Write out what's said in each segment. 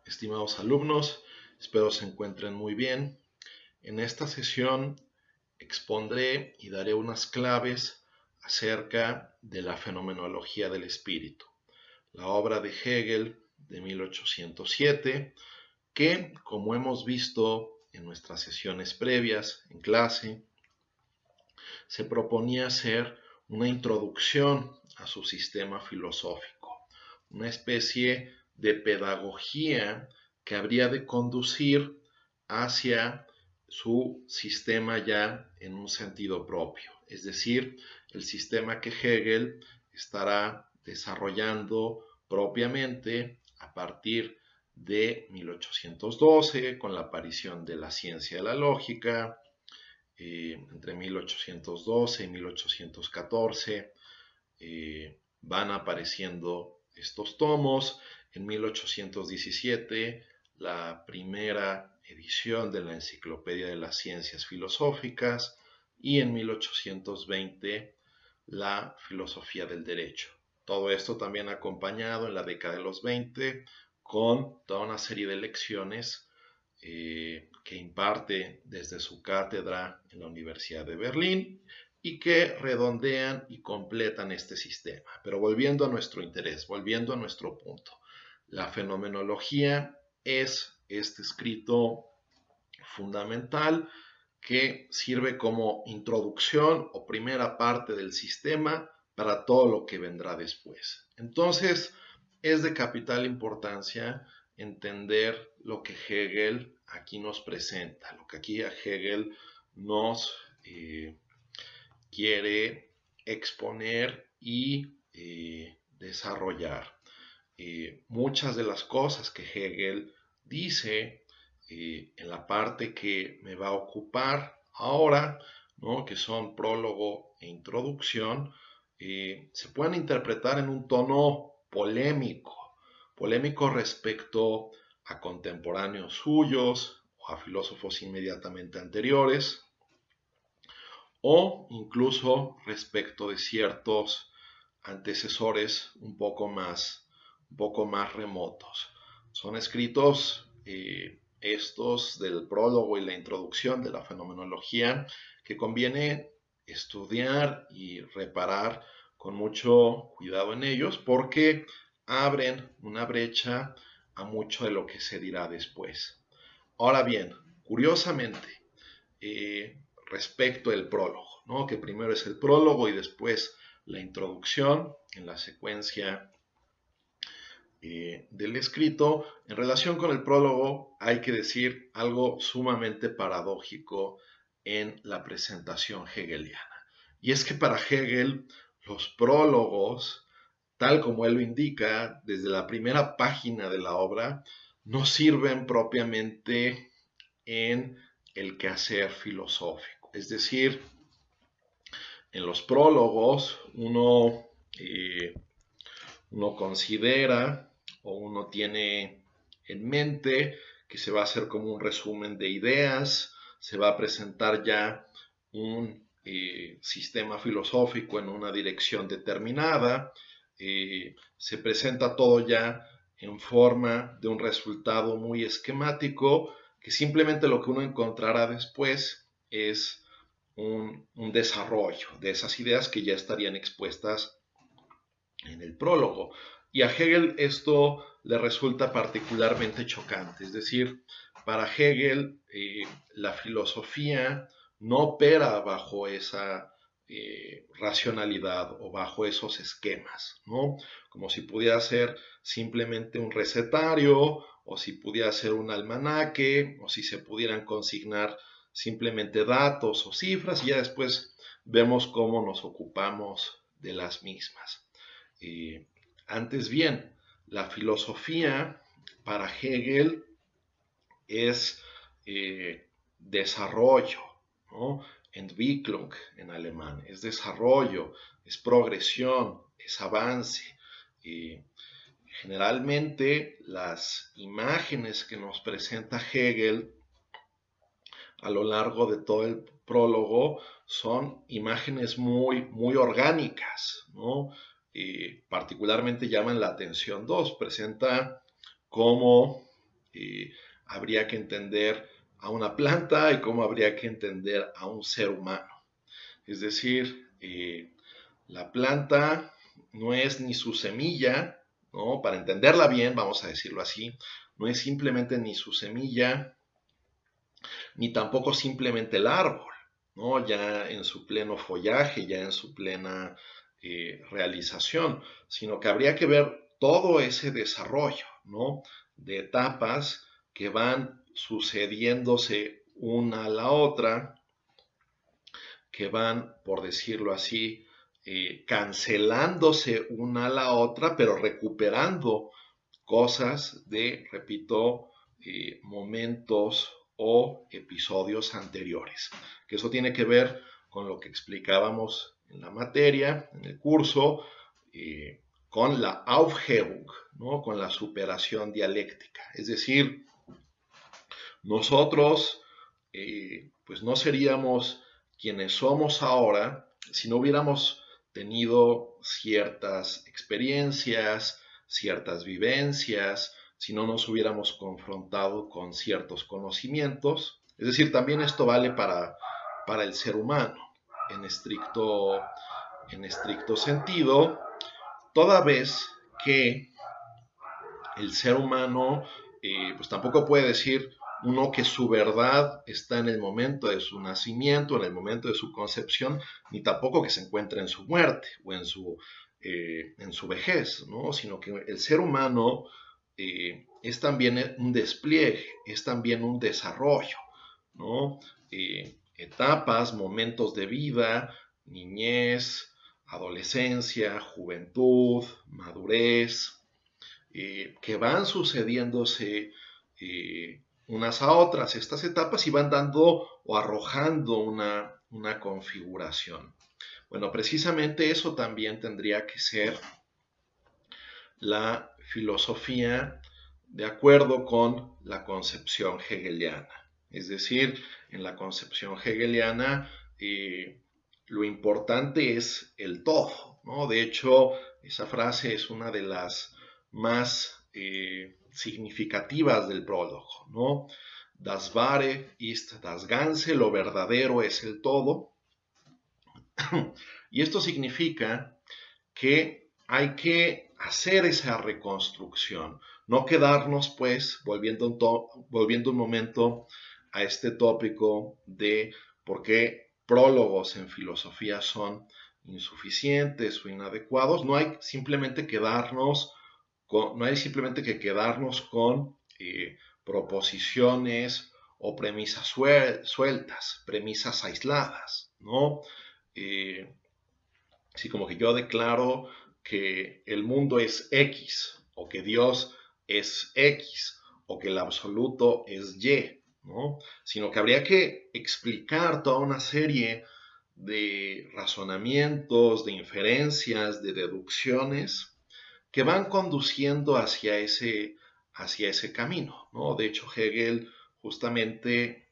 estimados alumnos, espero se encuentren muy bien. En esta sesión expondré y daré unas claves acerca de la fenomenología del espíritu, la obra de Hegel de 1807, que, como hemos visto en nuestras sesiones previas en clase, se proponía ser una introducción a su sistema filosófico, una especie de pedagogía que habría de conducir hacia su sistema ya en un sentido propio, es decir, el sistema que Hegel estará desarrollando propiamente a partir de 1812 con la aparición de la ciencia de la lógica, entre 1812 y 1814 van apareciendo estos tomos. En 1817 la primera edición de la Enciclopedia de las Ciencias Filosóficas y en 1820 la Filosofía del Derecho. Todo esto también acompañado en la década de los 20 con toda una serie de lecciones que imparte desde su cátedra en la Universidad de Berlín y que redondean y completan este sistema. Pero volviendo a nuestro interés, volviendo a nuestro punto, la fenomenología es este escrito fundamental que sirve como introducción o primera parte del sistema para todo lo que vendrá después. Entonces, es de capital importancia entender lo que Hegel aquí nos presenta, lo que aquí Hegel nos quiere exponer y desarrollar. Muchas de las cosas que Hegel dice en la parte que me va a ocupar ahora, ¿no?, que son prólogo e introducción, se pueden interpretar en un tono polémico respecto a contemporáneos suyos o a filósofos inmediatamente anteriores, o incluso respecto de ciertos antecesores un poco más remotos. Son escritos estos del prólogo y la introducción de la fenomenología que conviene estudiar y reparar con mucho cuidado en ellos porque abren una brecha a mucho de lo que se dirá después. Ahora bien, curiosamente, respecto al prólogo, ¿no?, que primero es el prólogo y después la introducción en la secuencia del escrito. En relación con el prólogo hay que decir algo sumamente paradójico en la presentación hegeliana, y es que para Hegel los prólogos, tal como él lo indica desde la primera página de la obra, no sirven propiamente en el quehacer filosófico. Es decir, en los prólogos uno considera o uno tiene en mente que se va a hacer como un resumen de ideas, se va a presentar ya un sistema filosófico en una dirección determinada, se presenta todo ya en forma de un resultado muy esquemático, que simplemente lo que uno encontrará después es un desarrollo de esas ideas que ya estarían expuestas en el prólogo. Y a Hegel esto le resulta particularmente chocante, es decir, para Hegel la filosofía no opera bajo esa racionalidad o bajo esos esquemas, ¿no? Como si pudiera ser simplemente un recetario, o si pudiera ser un almanaque, o si se pudieran consignar simplemente datos o cifras, y ya después vemos cómo nos ocupamos de las mismas. Antes bien, la filosofía para Hegel es desarrollo, ¿no? Entwicklung en alemán, es desarrollo, es progresión, es avance. Generalmente las imágenes que nos presenta Hegel a lo largo de todo el prólogo son imágenes muy orgánicas, ¿no? Particularmente llaman la atención dos. Presenta cómo habría que entender a una planta y cómo habría que entender a un ser humano. Es decir, la planta no es ni su semilla, ¿no? Para entenderla bien, vamos a decirlo así, no es simplemente ni su semilla, ni tampoco simplemente el árbol, ¿no? Ya en su pleno follaje, ya en su plena realización, sino que habría que ver todo ese desarrollo, ¿no? De etapas que van sucediéndose una a la otra, que van, por decirlo así, cancelándose una a la otra, pero recuperando cosas de, repito, momentos o episodios anteriores. Que eso tiene que ver con lo que explicábamos en la materia, en el curso, con la Aufhebung, ¿no? Con la superación dialéctica. Es decir, nosotros pues no seríamos quienes somos ahora si no hubiéramos tenido ciertas experiencias, ciertas vivencias, si no nos hubiéramos confrontado con ciertos conocimientos. Es decir, también esto vale para el ser humano en estricto sentido, toda vez que el ser humano pues tampoco puede decir uno que su verdad está en el momento de su nacimiento, en el momento de su concepción, ni tampoco que se encuentra en su muerte o en su vejez, ¿no? Sino que el ser humano es también un despliegue, es también un desarrollo, ¿no? Etapas, momentos de vida, niñez, adolescencia, juventud, madurez, que van sucediéndose unas a otras estas etapas y van dando o arrojando una configuración. Bueno, precisamente eso también tendría que ser la filosofía de acuerdo con la concepción hegeliana. Es decir, en la concepción hegeliana lo importante es el todo, ¿no? De hecho, esa frase es una de las más significativas del prólogo, ¿no? Das Wahre ist das Ganze, lo verdadero es el todo. Y esto significa que hay que hacer esa reconstrucción, no quedarnos pues volviendo un momento a este tópico de por qué prólogos en filosofía son insuficientes o inadecuados. No hay simplemente que quedarnos con proposiciones o premisas sueltas, premisas aisladas, ¿no? Así como que yo declaro que el mundo es X, o que Dios es X, o que el absoluto es Y, ¿no? Sino que habría que explicar toda una serie de razonamientos, de inferencias, de deducciones que van conduciendo hacia ese camino, ¿no? De hecho, Hegel justamente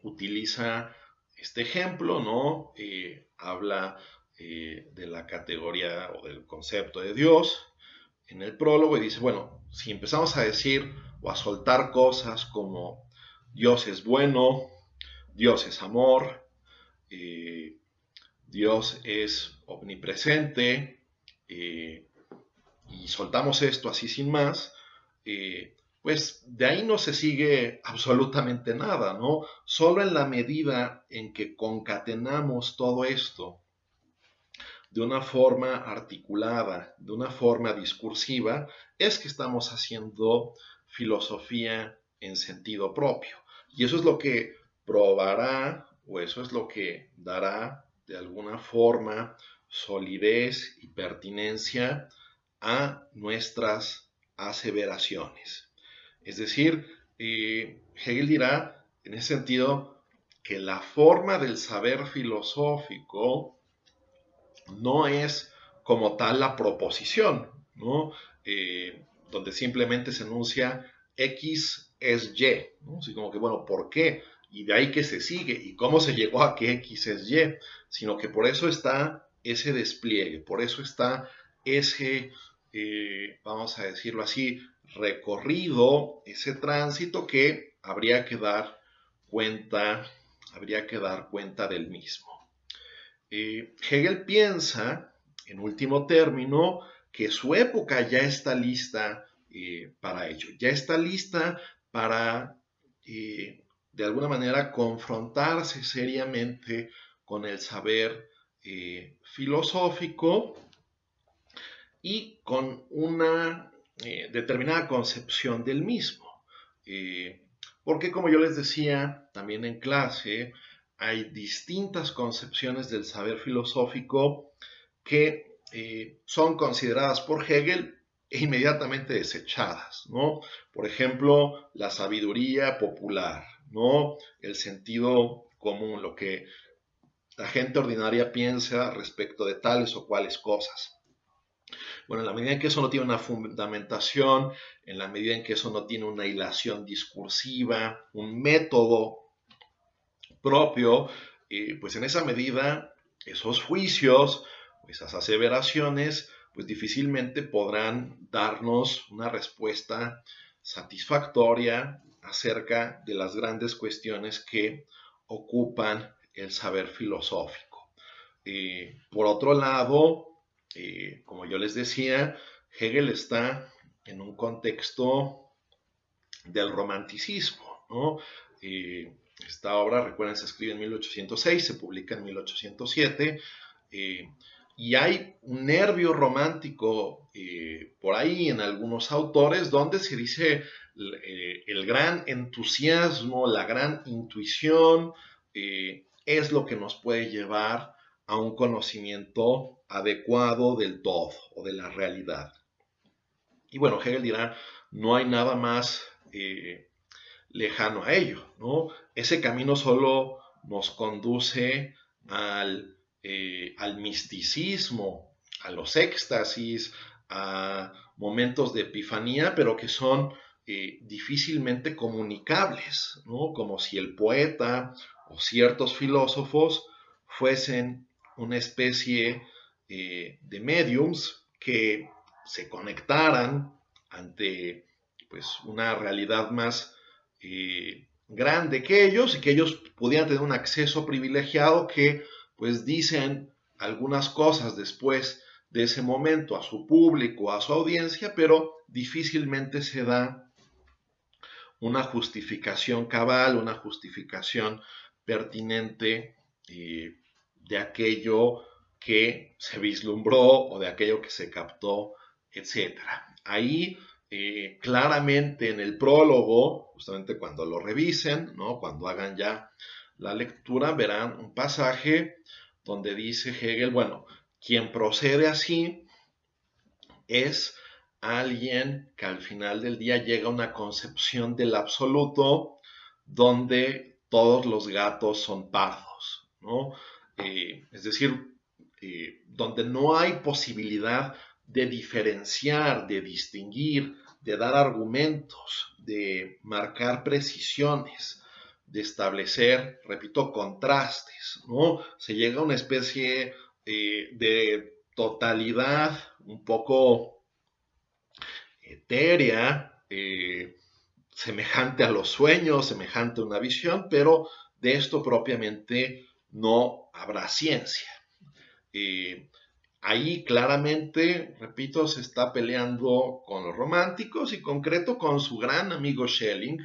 utiliza este ejemplo, ¿no? Habla de la categoría o del concepto de Dios en el prólogo y dice, bueno, si empezamos a decir o a soltar cosas como Dios es bueno, Dios es amor, Dios es omnipresente, y soltamos esto así sin más, pues de ahí no se sigue absolutamente nada, ¿no? Solo en la medida en que concatenamos todo esto de una forma articulada, de una forma discursiva, es que estamos haciendo filosofía en sentido propio. Y eso es lo que probará, o eso es lo que dará de alguna forma solidez y pertinencia a nuestras aseveraciones. Es decir, Hegel dirá en ese sentido que la forma del saber filosófico no es como tal la proposición, ¿no? Donde simplemente se enuncia X es Y, ¿no? Así como que, bueno, ¿por qué? Y de ahí que se sigue, y cómo se llegó a que X es Y, sino que por eso está ese despliegue, por eso está ese, vamos a decirlo así, recorrido ese tránsito que habría que dar cuenta del mismo. Hegel piensa, en último término, que su época ya está lista para ello, ya está lista para, de alguna manera, confrontarse seriamente con el saber filosófico y con una determinada concepción del mismo. Porque, como yo les decía también en clase, hay distintas concepciones del saber filosófico que son consideradas por Hegel e inmediatamente desechadas, ¿no? Por ejemplo, la sabiduría popular, ¿no? El sentido común, lo que la gente ordinaria piensa respecto de tales o cuales cosas. Bueno, en la medida en que eso no tiene una fundamentación, en la medida en que eso no tiene una hilación discursiva, un método propio, pues en esa medida esos juicios, esas aseveraciones, pues difícilmente podrán darnos una respuesta satisfactoria acerca de las grandes cuestiones que ocupan el saber filosófico. Por otro lado, como yo les decía, Hegel está en un contexto del romanticismo, ¿no? Esta obra, recuerden, se escribe en 1806, se publica en 1807, y hay un nervio romántico por ahí en algunos autores donde se dice el gran entusiasmo, la gran intuición, es lo que nos puede llevar a un conocimiento adecuado del todo o de la realidad. Y bueno, Hegel dirá, no hay nada más lejano a ello, ¿no? Ese camino solo nos conduce al misticismo, a los éxtasis, a momentos de epifanía, pero que son difícilmente comunicables, ¿no? Como si el poeta o ciertos filósofos fuesen una especie de mediums que se conectaran ante pues una realidad más grande que ellos y que ellos pudieran tener un acceso privilegiado que pues dicen algunas cosas después de ese momento a su público, a su audiencia, pero difícilmente se da una justificación cabal, una justificación pertinente de aquello que se vislumbró o de aquello que se captó, etc. Ahí claramente en el prólogo, justamente cuando lo revisen, ¿no? Cuando hagan ya la lectura, verán un pasaje donde dice Hegel, bueno, quien procede así es alguien que al final del día llega a una concepción del absoluto donde todos los gatos son pardos, ¿no? Es decir, donde no hay posibilidad de diferenciar, de distinguir, de dar argumentos, de marcar precisiones, de establecer, repito, contrastes, ¿no? Se llega a una especie de totalidad un poco etérea, semejante a los sueños, semejante a una visión, pero de esto propiamente no habrá ciencia. Ahí claramente, repito, se está peleando con los románticos y concreto con su gran amigo Schelling,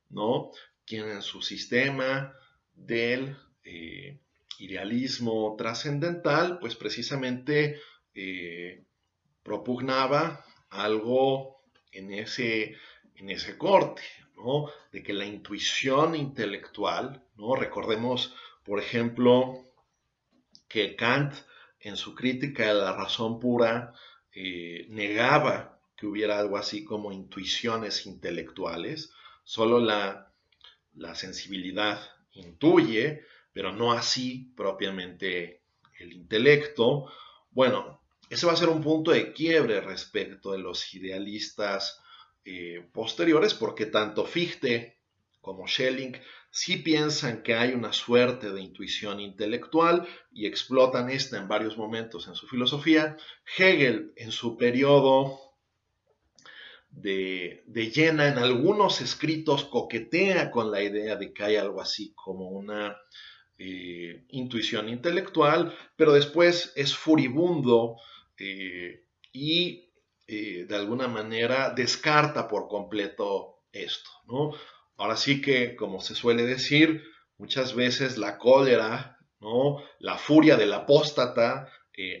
¿no? Quien en su sistema del idealismo trascendental, pues precisamente propugnaba algo en ese corte, ¿no? De que la intuición intelectual, ¿no? Recordemos, por ejemplo, que Kant en su crítica de la razón pura negaba que hubiera algo así como intuiciones intelectuales, solo la sensibilidad intuye, pero no así propiamente el intelecto. Bueno, ese va a ser un punto de quiebre respecto de los idealistas posteriores, porque tanto Fichte como Schelling sí piensan que hay una suerte de intuición intelectual y explotan esta en varios momentos en su filosofía. Hegel, en su periodo de llena en algunos escritos coquetea con la idea de que hay algo así como una intuición intelectual, pero después es furibundo y de alguna manera descarta por completo esto, ¿no? Ahora sí que, como se suele decir, muchas veces la cólera, ¿no? La furia del apóstata,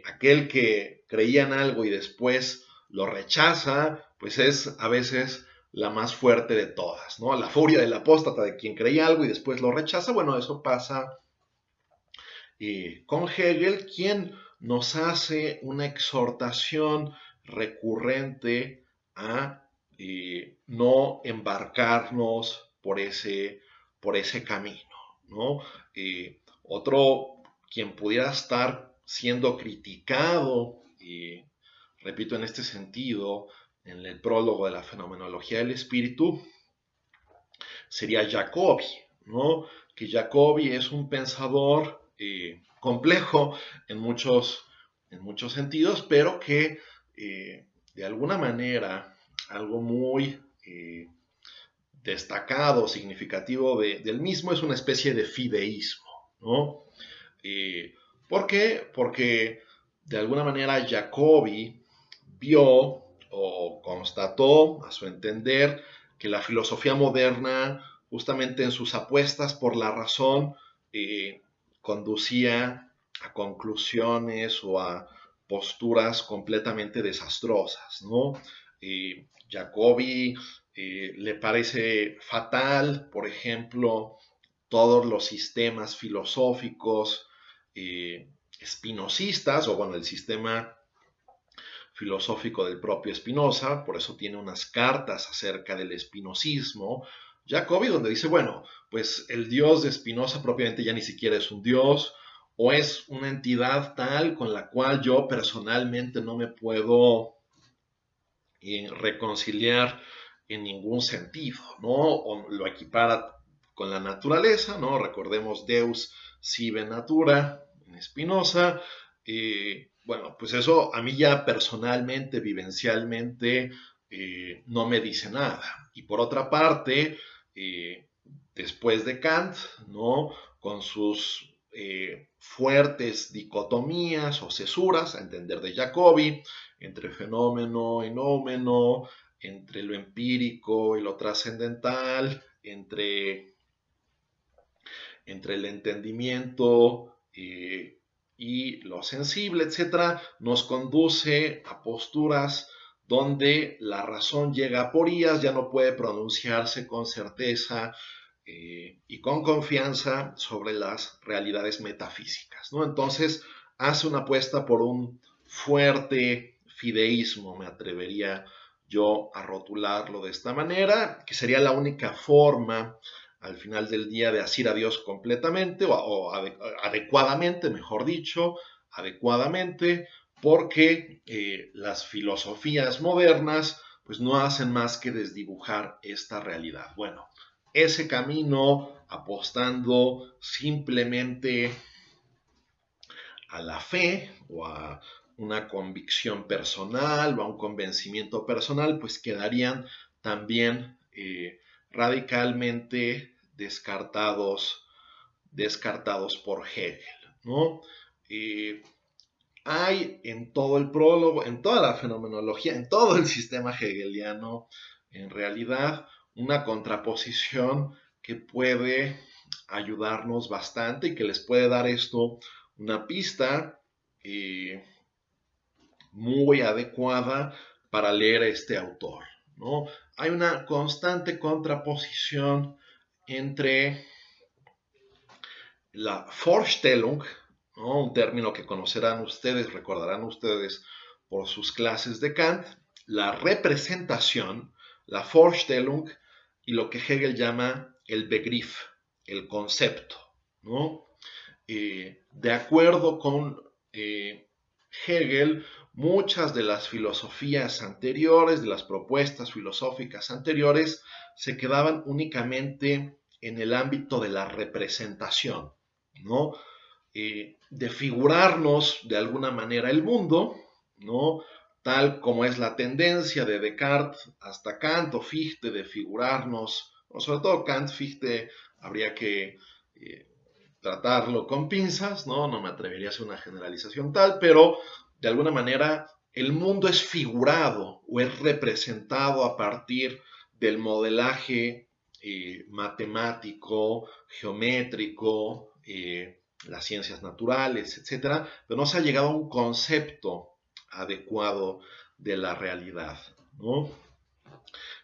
aquel que creía en algo y después lo rechaza, pues es a veces la más fuerte de todas, ¿no? La furia del apóstata de quien creía algo y después lo rechaza, bueno, eso pasa con Hegel, quien nos hace una exhortación recurrente a no embarcarnos por ese camino, ¿no? Otro quien pudiera estar siendo criticado, repito, en este sentido, en el prólogo de la fenomenología del espíritu, sería Jacobi, ¿no? Que Jacobi es un pensador complejo en muchos sentidos, pero que de alguna manera algo muy destacado, significativo del mismo es una especie de fideísmo, ¿no? ¿Por qué? Porque de alguna manera Jacobi vio o constató, a su entender, que la filosofía moderna, justamente en sus apuestas por la razón, conducía a conclusiones o a posturas completamente desastrosas, ¿no? Jacobi le parece fatal, por ejemplo, todos los sistemas filosóficos espinosistas, o bueno, el sistema filosófico del propio Spinoza, por eso tiene unas cartas acerca del espinosismo, Jacobi, donde dice, bueno, pues el Dios de Spinoza propiamente ya ni siquiera es un Dios, o es una entidad tal con la cual yo personalmente no me puedo reconciliar en ningún sentido, ¿no? O lo equipara con la naturaleza, ¿no? Recordemos Deus sive natura en Spinoza. Bueno, pues eso a mí ya personalmente, vivencialmente, no me dice nada. Y por otra parte, después de Kant, ¿no? Con sus fuertes dicotomías o cesuras, a entender de Jacobi, entre fenómeno y nómeno, entre lo empírico y lo trascendental, entre el entendimiento y lo sensible, etcétera, nos conduce a posturas donde la razón llega a porías, ya no puede pronunciarse con certeza y con confianza sobre las realidades metafísicas, ¿no? Entonces hace una apuesta por un fuerte fideísmo, me atrevería yo a rotularlo de esta manera, que sería la única forma al final del día de asir a Dios completamente adecuadamente, mejor dicho, adecuadamente, porque las filosofías modernas pues no hacen más que desdibujar esta realidad. Bueno, ese camino apostando simplemente a la fe o a una convicción personal o a un convencimiento personal, pues quedarían también radicalmente descartados por Hegel, ¿no? Hay en todo el prólogo, en toda la fenomenología, en todo el sistema hegeliano, en realidad, una contraposición que puede ayudarnos bastante y que les puede dar esto una pista muy adecuada para leer a este autor, ¿no? Hay una constante contraposición entre la Vorstellung, ¿no? Un término que conocerán ustedes, recordarán ustedes por sus clases de Kant, la representación, la Vorstellung, y lo que Hegel llama el Begriff, el concepto, ¿no? De acuerdo con Hegel, muchas de las filosofías anteriores, de las propuestas filosóficas anteriores, se quedaban únicamente en el ámbito de la representación, ¿no? De figurarnos de alguna manera el mundo, ¿no? tal como es la tendencia de Descartes hasta Kant o Fichte de figurarnos, o sobre todo Kant, Fichte, habría que tratarlo con pinzas, ¿no? No me atrevería a hacer una generalización tal, pero de alguna manera el mundo es figurado o es representado a partir del modelaje matemático, geométrico, las ciencias naturales, etcétera, pero no se ha llegado a un concepto adecuado de la realidad, ¿no?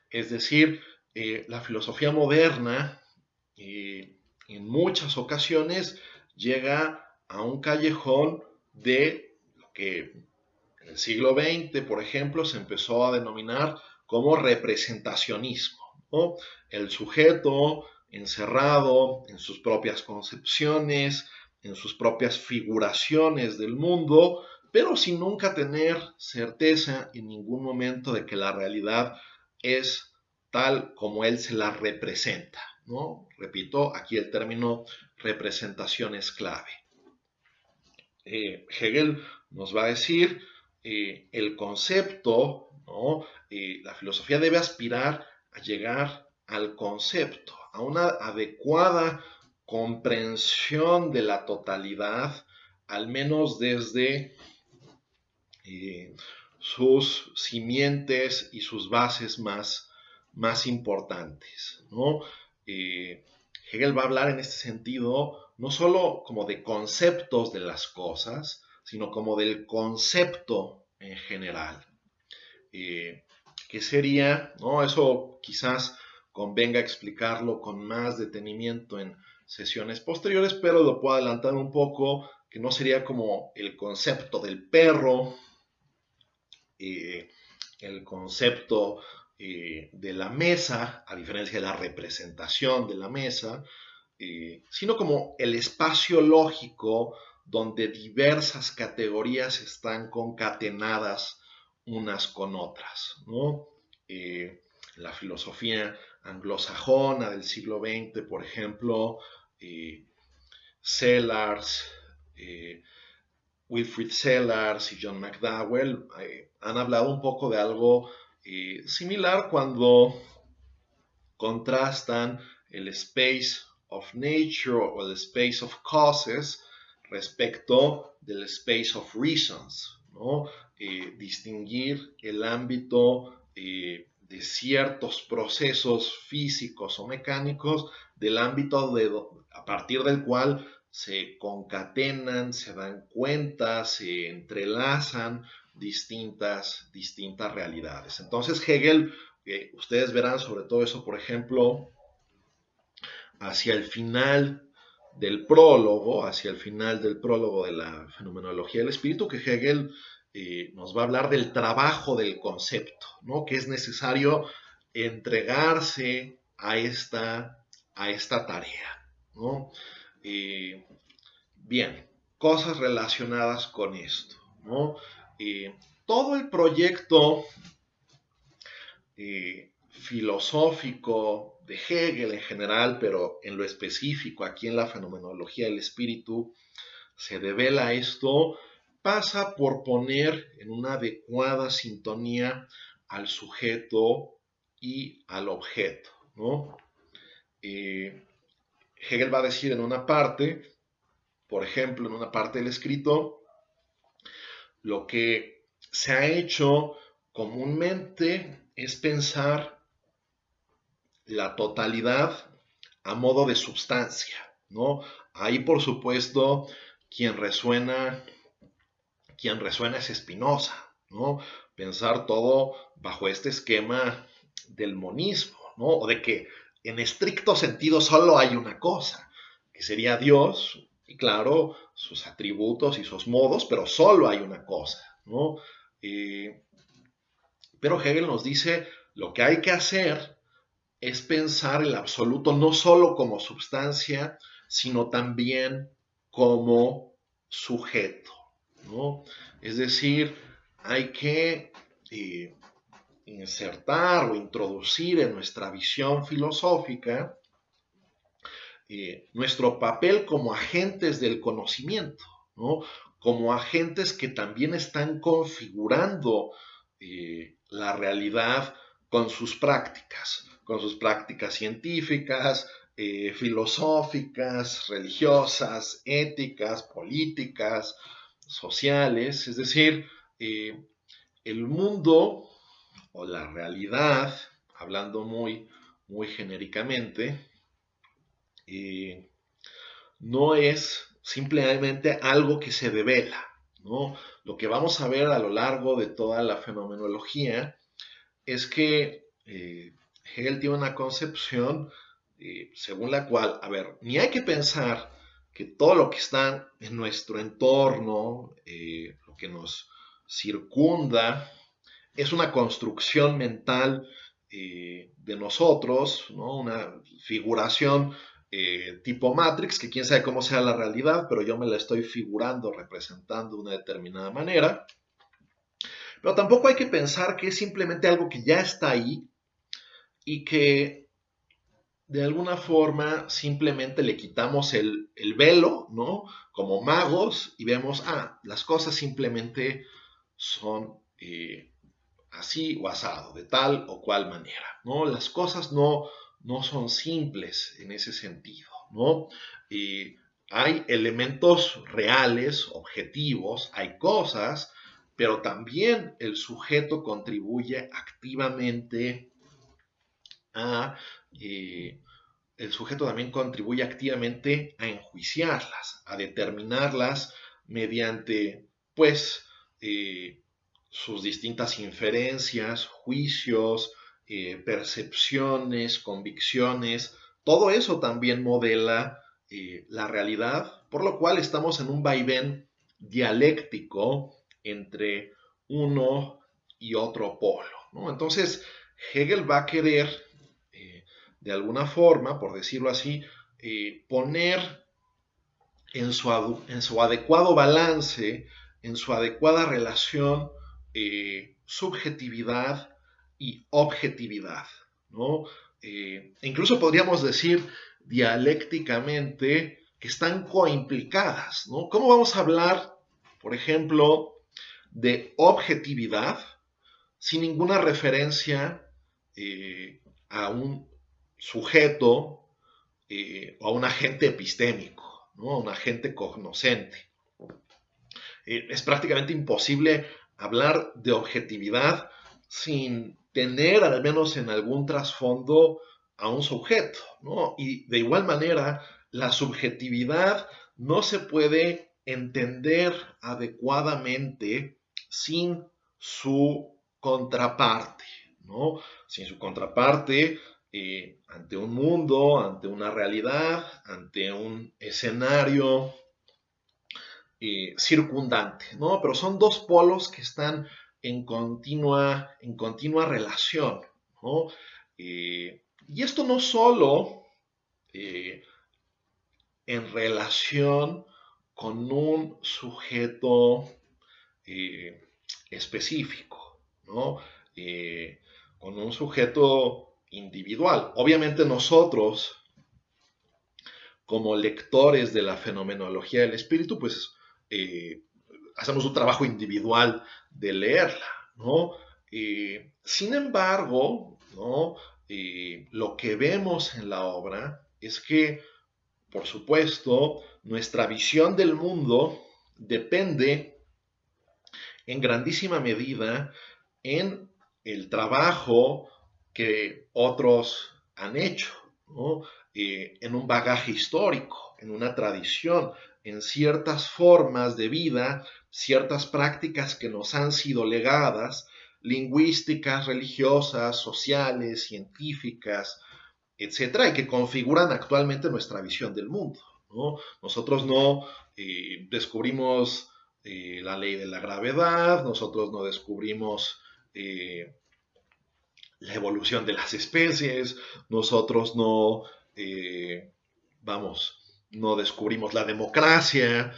Es decir, la filosofía moderna en muchas ocasiones llega a un callejón de lo que en el siglo XX, por ejemplo, se empezó a denominar como representacionismo, ¿no? El sujeto encerrado en sus propias concepciones, en sus propias figuraciones del mundo, pero sin nunca tener certeza en ningún momento de que la realidad es tal como él se la representa, ¿no? Repito, aquí el término representación es clave. Hegel nos va a decir el concepto, ¿no? La filosofía debe aspirar a llegar al concepto, a una adecuada comprensión de la totalidad, al menos desde sus simientes y sus bases más importantes, ¿no? Hegel va a hablar en este sentido no solo como de conceptos de las cosas, sino como del concepto en general. ¿Qué sería? ¿No? Eso quizás convenga explicarlo con más detenimiento en sesiones posteriores, pero lo puedo adelantar un poco, que no sería como el concepto del perro, el concepto de la mesa, a diferencia de la representación de la mesa, sino como el espacio lógico donde diversas categorías están concatenadas unas con otras, ¿no? La filosofía anglosajona del siglo XX, por ejemplo, Sellars, Wilfrid Sellars y John McDowell han hablado un poco de algo similar cuando contrastan el space of nature o el space of causes respecto del space of reasons, ¿no? Distinguir el ámbito de ciertos procesos físicos o mecánicos del ámbito a partir del cual se concatenan, se dan cuenta, se entrelazan distintas realidades. Entonces Hegel, ustedes verán sobre todo eso, por ejemplo, hacia el final del prólogo, de la fenomenología del espíritu, que Hegel nos va a hablar del trabajo del concepto, ¿no? Que es necesario entregarse a esta tarea, ¿no? Bien, cosas relacionadas con esto, ¿no? Todo el proyecto filosófico de Hegel en general, pero en lo específico aquí en la fenomenología del espíritu, se devela esto, pasa por poner en una adecuada sintonía al sujeto y al objeto, ¿no? Hegel va a decir en una parte, por ejemplo, en una parte del escrito, lo que se ha hecho comúnmente es pensar la totalidad a modo de substancia, ¿no? Ahí, por supuesto, quien resuena es Spinoza, ¿no? Pensar todo bajo este esquema del monismo, ¿no? O de que en estricto sentido solo hay una cosa, que sería Dios, y claro, sus atributos y sus modos, pero solo hay una cosa, ¿no? Pero Hegel nos dice, lo que hay que hacer es pensar el absoluto no solo como substancia, sino también como sujeto, ¿no? Es decir, hay que insertar o introducir en nuestra visión filosófica nuestro papel como agentes del conocimiento, ¿no? como agentes que también están configurando la realidad con sus prácticas científicas, filosóficas, religiosas, éticas, políticas, sociales. Es decir, eh, el mundo o la realidad, hablando muy genéricamente, eh, no es simplemente algo que se devela, ¿no? Lo que vamos a ver a lo largo de toda la fenomenología es que Hegel tiene una concepción según la cual, a ver, ni hay que pensar que todo lo que está en nuestro entorno, lo que nos circunda, es una construcción mental de nosotros, ¿no? Una figuración tipo Matrix, que quién sabe cómo sea la realidad, pero yo me la estoy figurando, representando de una determinada manera. Pero tampoco hay que pensar que es simplemente algo que ya está ahí y que de alguna forma simplemente le quitamos el velo, ¿no? Como magos y vemos, las cosas simplemente son así o asado, de tal o cual manera, ¿no? Las cosas no son simples en ese sentido, ¿no? Hay elementos reales, objetivos, hay cosas, pero también el sujeto contribuye activamente a... el sujeto también contribuye activamente a enjuiciarlas, a determinarlas mediante, pues, sus distintas inferencias, juicios, percepciones, convicciones. Todo eso también modela la realidad, por lo cual estamos en un vaivén dialéctico entre uno y otro polo, ¿no? Entonces, Hegel va a querer, de alguna forma, por decirlo así, poner en su adecuado balance, en su adecuada relación, subjetividad y objetividad, ¿no? Incluso podríamos decir dialécticamente que están coimplicadas, ¿no? ¿Cómo vamos a hablar, por ejemplo, de objetividad sin ninguna referencia a un sujeto o a un agente epistémico, ¿no? A un agente cognoscente? Es prácticamente imposible hablar de objetividad sin tener al menos en algún trasfondo a un sujeto, ¿no? Y de igual manera, la subjetividad no se puede entender adecuadamente sin su contraparte, ¿no? Sin su contraparte, ante un mundo, ante una realidad, ante un escenario circundante, ¿no? Pero son dos polos que están en continua relación, ¿no? Y esto no solo eh, en relación con un sujeto eh, específico, ¿no? Con un sujeto individual. Obviamente nosotros, como lectores de la fenomenología del espíritu, pues eh, hacemos un trabajo individual de leerla, ¿no? Sin embargo, ¿no? Lo que vemos en la obra es que, por supuesto, nuestra visión del mundo depende en grandísima medida en el trabajo que otros han hecho, ¿no? En un bagaje histórico, en una tradición, en ciertas formas de vida, ciertas prácticas que nos han sido legadas, lingüísticas, religiosas, sociales, científicas, etcétera, y que configuran actualmente nuestra visión del mundo, ¿no? Nosotros no descubrimos la ley de la gravedad, nosotros no descubrimos la evolución de las especies, nosotros no, vamos, no descubrimos la democracia,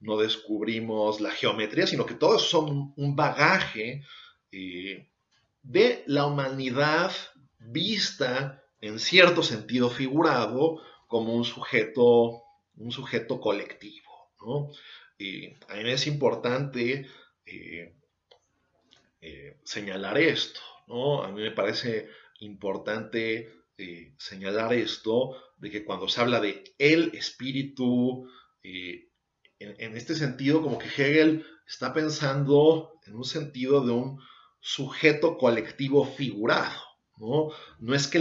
no descubrimos la geometría, sino que todo eso son un bagaje de la humanidad vista en cierto sentido figurado como un sujeto colectivo, ¿no? a mí es importante señalar esto, ¿no? A mí me parece importante señalar esto, de que cuando se habla de el espíritu, eh, en este sentido, como que Hegel está pensando en un sentido de un sujeto colectivo figurado, ¿no? No es que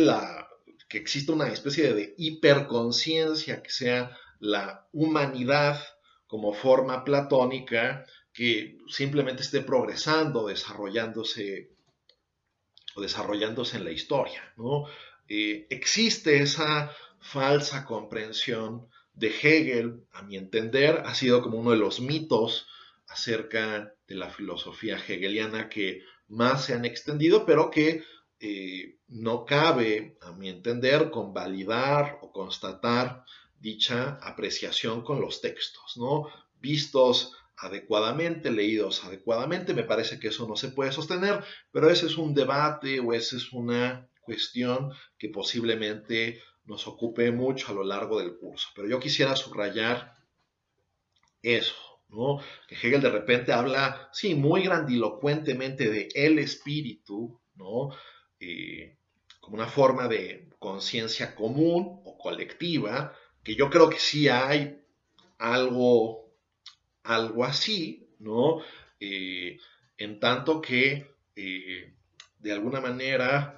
exista una especie de hiperconciencia que sea la humanidad como forma platónica que simplemente esté progresando, desarrollándose en la historia, ¿no? Existe esa falsa comprensión de Hegel, a mi entender, ha sido como uno de los mitos acerca de la filosofía hegeliana que más se han extendido, pero que no cabe, a mi entender, convalidar o constatar dicha apreciación con los textos, ¿no? Vistos adecuadamente, leídos adecuadamente, me parece que eso no se puede sostener, pero ese es un debate o esa es una cuestión que posiblemente nos ocupe mucho a lo largo del curso. Pero yo quisiera subrayar eso, ¿no? Que Hegel de repente habla, sí, muy grandilocuentemente de el espíritu, ¿no? Como una forma de conciencia común o colectiva, que yo creo que sí hay algo, algo así, ¿no? Eh, en tanto que de alguna manera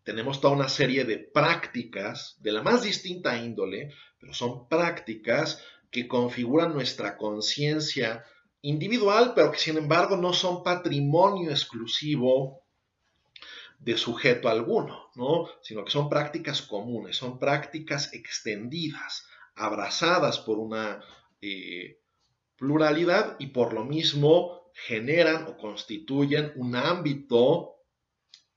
tenemos toda una serie de prácticas de la más distinta índole, pero son prácticas que configuran nuestra conciencia individual, pero que sin embargo no son patrimonio exclusivo de sujeto alguno, ¿no? Sino que son prácticas comunes, son prácticas extendidas, abrazadas por una pluralidad y por lo mismo generan o constituyen un ámbito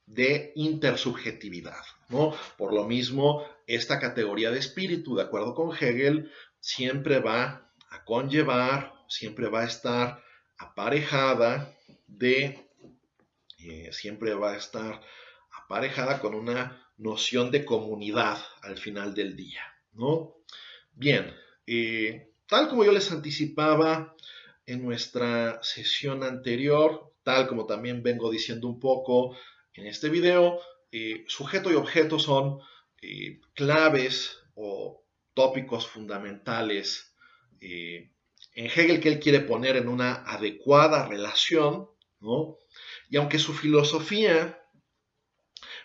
de intersubjetividad, ¿no? Por lo mismo, esta categoría de espíritu, de acuerdo con Hegel, siempre va a conllevar, siempre va a estar aparejada siempre va a estar aparejada con una noción de comunidad al final del día, ¿no? Bien, tal como yo les anticipaba en nuestra sesión anterior, tal como también vengo diciendo un poco en este video, sujeto y objeto son claves o tópicos fundamentales en Hegel que él quiere poner en una adecuada relación, ¿no? Y aunque su filosofía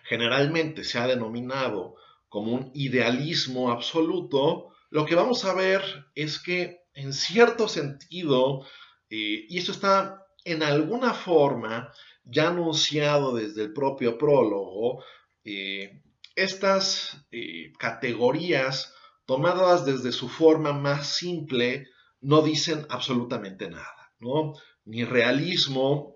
generalmente se ha denominado como un idealismo absoluto, lo que vamos a ver es que en cierto sentido, y esto está en alguna forma ya anunciado desde el propio prólogo, estas categorías tomadas desde su forma más simple no dicen absolutamente nada, ¿no? Ni realismo,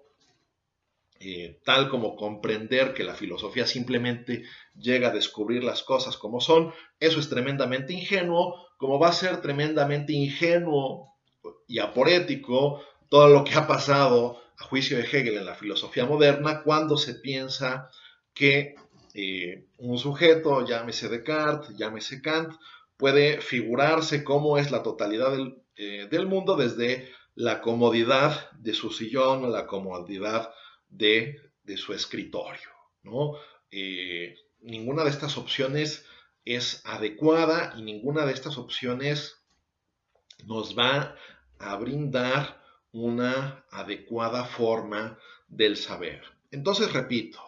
tal como comprender que la filosofía simplemente llega a descubrir las cosas como son, eso es tremendamente ingenuo, como va a ser tremendamente ingenuo y aporético todo lo que ha pasado a juicio de Hegel en la filosofía moderna cuando se piensa que un sujeto, llámese Descartes, llámese Kant, puede figurarse cómo es la totalidad del mundo desde la comodidad de su sillón o la comodidad de su escritorio, ¿no? Ninguna de estas opciones es adecuada y ninguna de estas opciones nos va a brindar una adecuada forma del saber. Entonces, repito,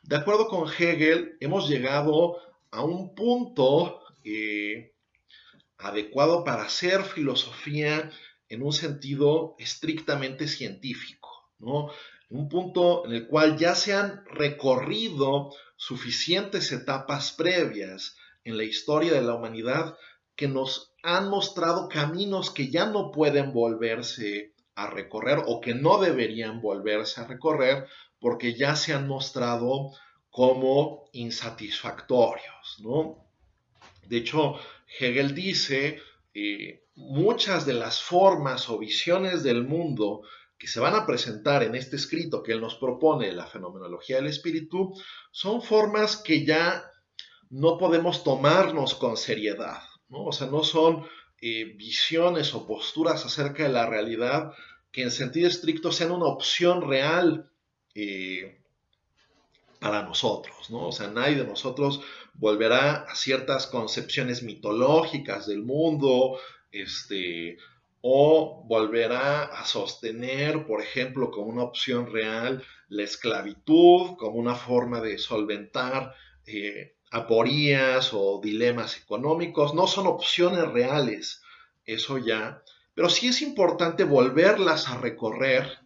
de acuerdo con Hegel, hemos llegado a un punto adecuado para hacer filosofía en un sentido estrictamente científico, ¿no? Un punto en el cual ya se han recorrido suficientes etapas previas en la historia de la humanidad que nos han mostrado caminos que ya no pueden volverse a recorrer o que no deberían volverse a recorrer porque ya se han mostrado como insatisfactorios, ¿no? De hecho, Hegel dice, muchas de las formas o visiones del mundo que se van a presentar en este escrito que él nos propone, la fenomenología del espíritu, son formas que ya no podemos tomarnos con seriedad, ¿no? O sea, no son visiones o posturas acerca de la realidad que en sentido estricto sean una opción real para nosotros, ¿no? O sea, nadie de nosotros volverá a ciertas concepciones mitológicas del mundo, o volverá a sostener, por ejemplo, como una opción real, la esclavitud como una forma de solventar aporías o dilemas económicos. No son opciones reales, eso ya, pero sí es importante volverlas a recorrer.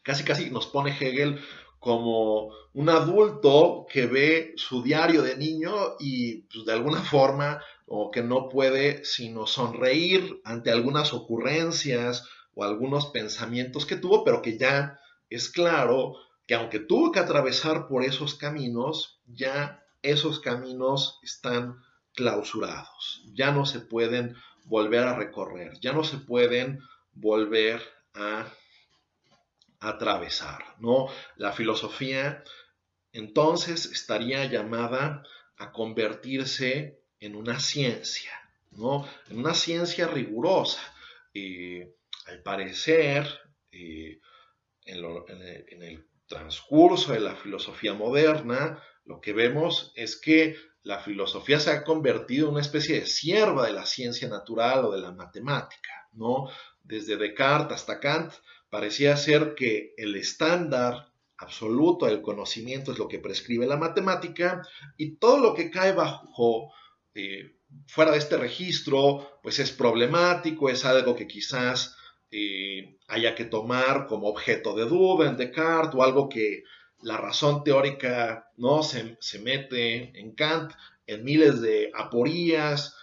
Casi casi nos pone Hegel como un adulto que ve su diario de niño y pues, de alguna forma o que no puede sino sonreír ante algunas ocurrencias o algunos pensamientos que tuvo, pero que ya es claro que aunque tuvo que atravesar por esos caminos, ya esos caminos están clausurados, ya no se pueden volver a recorrer, ya no se pueden volver a atravesar, ¿no? La filosofía entonces estaría llamada a convertirse en una ciencia, ¿no? En una ciencia rigurosa. Al parecer, en el transcurso de la filosofía moderna, lo que vemos es que la filosofía se ha convertido en una especie de sierva de la ciencia natural o de la matemática, ¿no? Desde Descartes hasta Kant, parecía ser que el estándar absoluto del conocimiento es lo que prescribe la matemática y todo lo que cae bajo, fuera de este registro, pues es problemático, es algo que quizás haya que tomar como objeto de duda en Descartes o algo que la razón teórica no se mete en Kant en miles de aporías,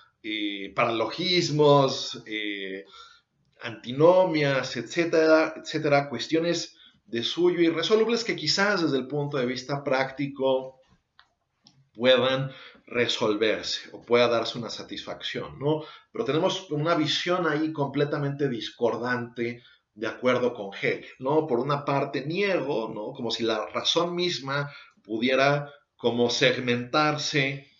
paralogismos, antinomias, etcétera, etcétera, cuestiones de suyo irresolubles que quizás desde el punto de vista práctico puedan resolverse o pueda darse una satisfacción, ¿no? Pero tenemos una visión ahí completamente discordante de acuerdo con Hegel, ¿no? Por una parte niego, ¿no? Como si la razón misma pudiera como segmentarse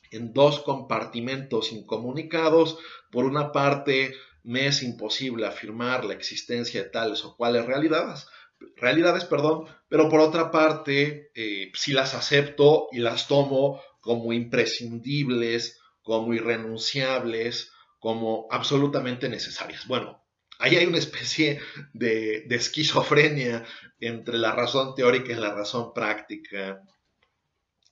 en dos compartimentos incomunicados. Por una parte, me es imposible afirmar la existencia de tales o cuales realidades, perdón, pero por otra parte, sí las acepto y las tomo como imprescindibles, como irrenunciables, como absolutamente necesarias. Bueno, ahí hay una especie de esquizofrenia entre la razón teórica y la razón práctica,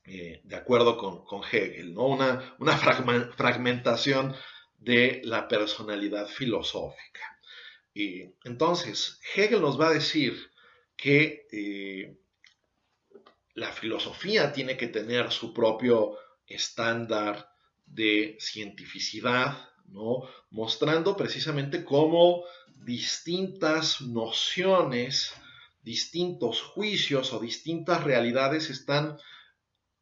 de acuerdo con Hegel, ¿no? Una fragmentación de la personalidad filosófica. Y entonces, Hegel nos va a decir que la filosofía tiene que tener su propio estándar de cientificidad, ¿no? Mostrando precisamente cómo distintas nociones, distintos juicios o distintas realidades están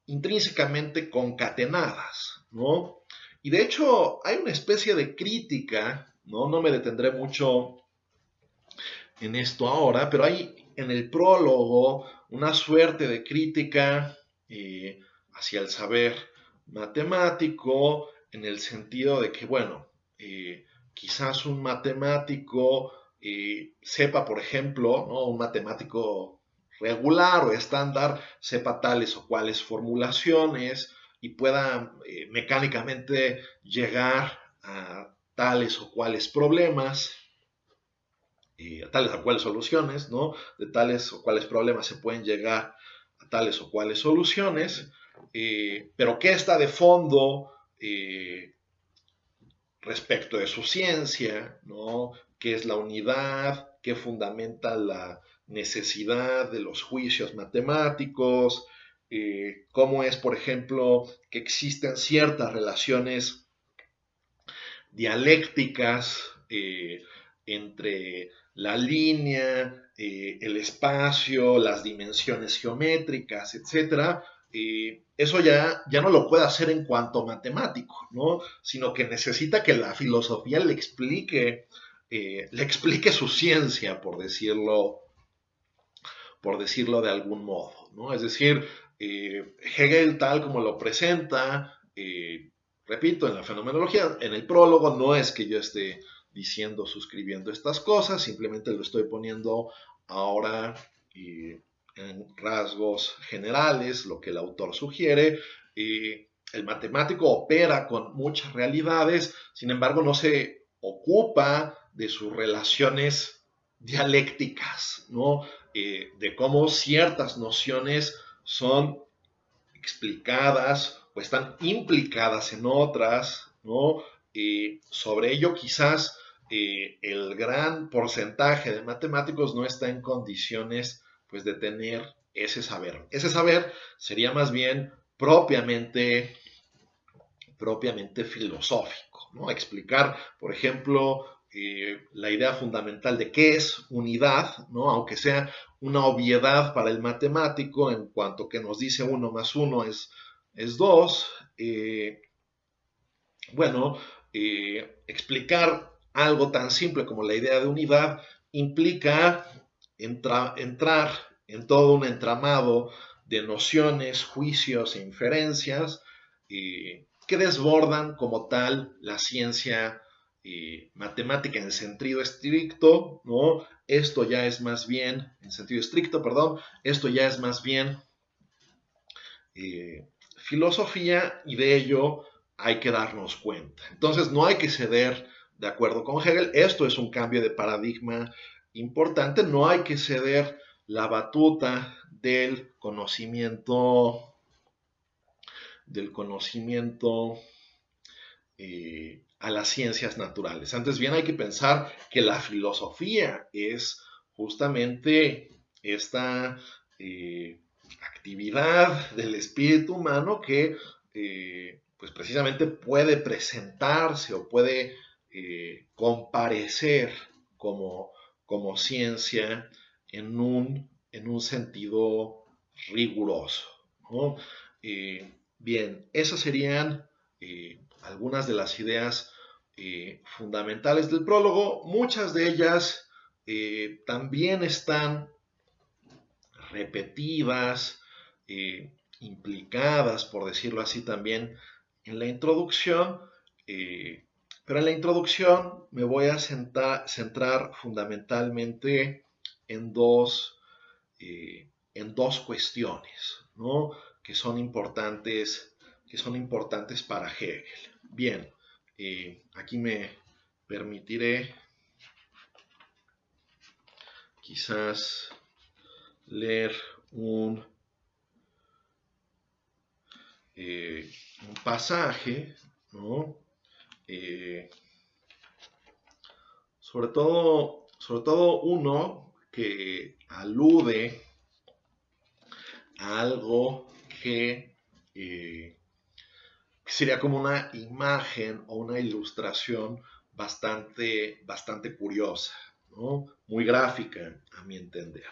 intrínsecamente concatenadas, ¿no? Y de hecho hay una especie de crítica, ¿no? No me detendré mucho en esto ahora, pero hay en el prólogo una suerte de crítica hacia el saber matemático, en el sentido de que, bueno, quizás un matemático sepa, por ejemplo, ¿no? Un matemático regular o estándar sepa tales o cuales formulaciones y pueda mecánicamente llegar a tales o cuales problemas, a tales o cuales soluciones, ¿no? De tales o cuales problemas se pueden llegar a tales o cuales soluciones, pero ¿qué está de fondo respecto de su ciencia, ¿no? ¿Qué es la unidad? ¿Qué fundamenta la necesidad de los juicios matemáticos? ¿Cómo es, por ejemplo, que existen ciertas relaciones dialécticas entre la línea, el espacio, las dimensiones geométricas, etcétera? Eso ya no lo puede hacer en cuanto matemático, ¿no? Sino que necesita que la filosofía le explique su ciencia, por decirlo de algún modo, ¿no? Es decir, Hegel tal como lo presenta, repito, en la fenomenología, en el prólogo, no es que yo esté diciendo, suscribiendo estas cosas, simplemente lo estoy poniendo ahora en rasgos generales, lo que el autor sugiere. El matemático opera con muchas realidades, sin embargo no se ocupa de sus relaciones dialécticas, ¿no? De cómo ciertas nociones son explicadas o están implicadas en otras, ¿no? Sobre ello quizás el gran porcentaje de matemáticos no está en condiciones pues de tener ese saber. Ese saber sería más bien propiamente filosófico, ¿no? Explicar, por ejemplo, la idea fundamental de qué es unidad, ¿no? Aunque sea una obviedad para el matemático, en cuanto que nos dice 1 más 1 es 2, bueno, explicar algo tan simple como la idea de unidad implica entrar en todo un entramado de nociones, juicios e inferencias que desbordan como tal la ciencia matemática en sentido estricto, ¿no? Esto ya es más bien, en sentido estricto, perdón, esto ya es más bien filosofía y de ello hay que darnos cuenta. Entonces no hay que ceder de acuerdo con Hegel, esto es un cambio de paradigma importante, no hay que ceder la batuta del conocimiento a las ciencias naturales. Antes bien hay que pensar que la filosofía es justamente esta actividad del espíritu humano que pues precisamente puede presentarse o puede comparecer como ciencia en un sentido riguroso, ¿no? Bien, esas serían algunas de las ideas fundamentales del prólogo. Muchas de ellas también están repetidas, implicadas, por decirlo así, también en la introducción. Pero en la introducción me voy a centrar fundamentalmente en dos, en dos cuestiones, ¿no? que son importantes para Hegel. Bien, aquí me permitiré quizás leer un pasaje, ¿no? Sobre todo uno que alude a algo que sería como una imagen o una ilustración bastante curiosa, ¿no? Muy gráfica, a mi entender.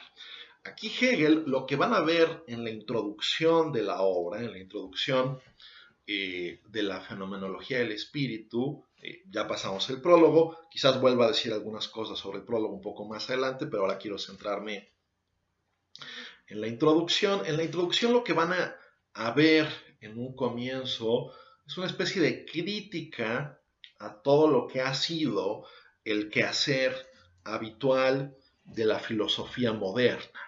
Aquí Hegel, lo que van a ver en la introducción de la obra, en la introducción de la fenomenología del espíritu, ya pasamos el prólogo, quizás vuelva a decir algunas cosas sobre el prólogo un poco más adelante, pero ahora quiero centrarme en la introducción. En la introducción lo que van a ver en un comienzo es una especie de crítica a todo lo que ha sido el quehacer habitual de la filosofía moderna.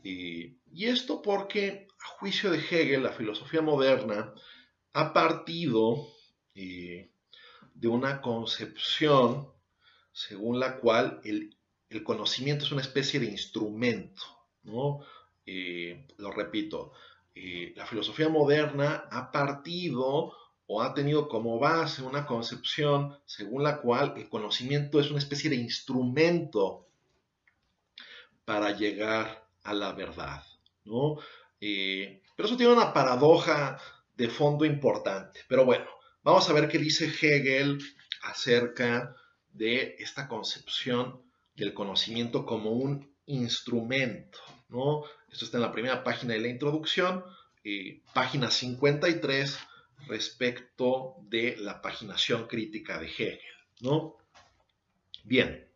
Y esto porque, a juicio de Hegel, la filosofía moderna ha partido de una concepción según la cual el conocimiento es una especie de instrumento, ¿no? Lo repito, la filosofía moderna ha partido o ha tenido como base una concepción según la cual el conocimiento es una especie de instrumento para llegar a la verdad, ¿no? Pero eso tiene una paradoja de fondo importante. Pero bueno, vamos a ver qué dice Hegel acerca de esta concepción del conocimiento como un instrumento, ¿no? Esto está en la primera página de la introducción, página 53, respecto de la paginación crítica de Hegel, ¿no? Bien,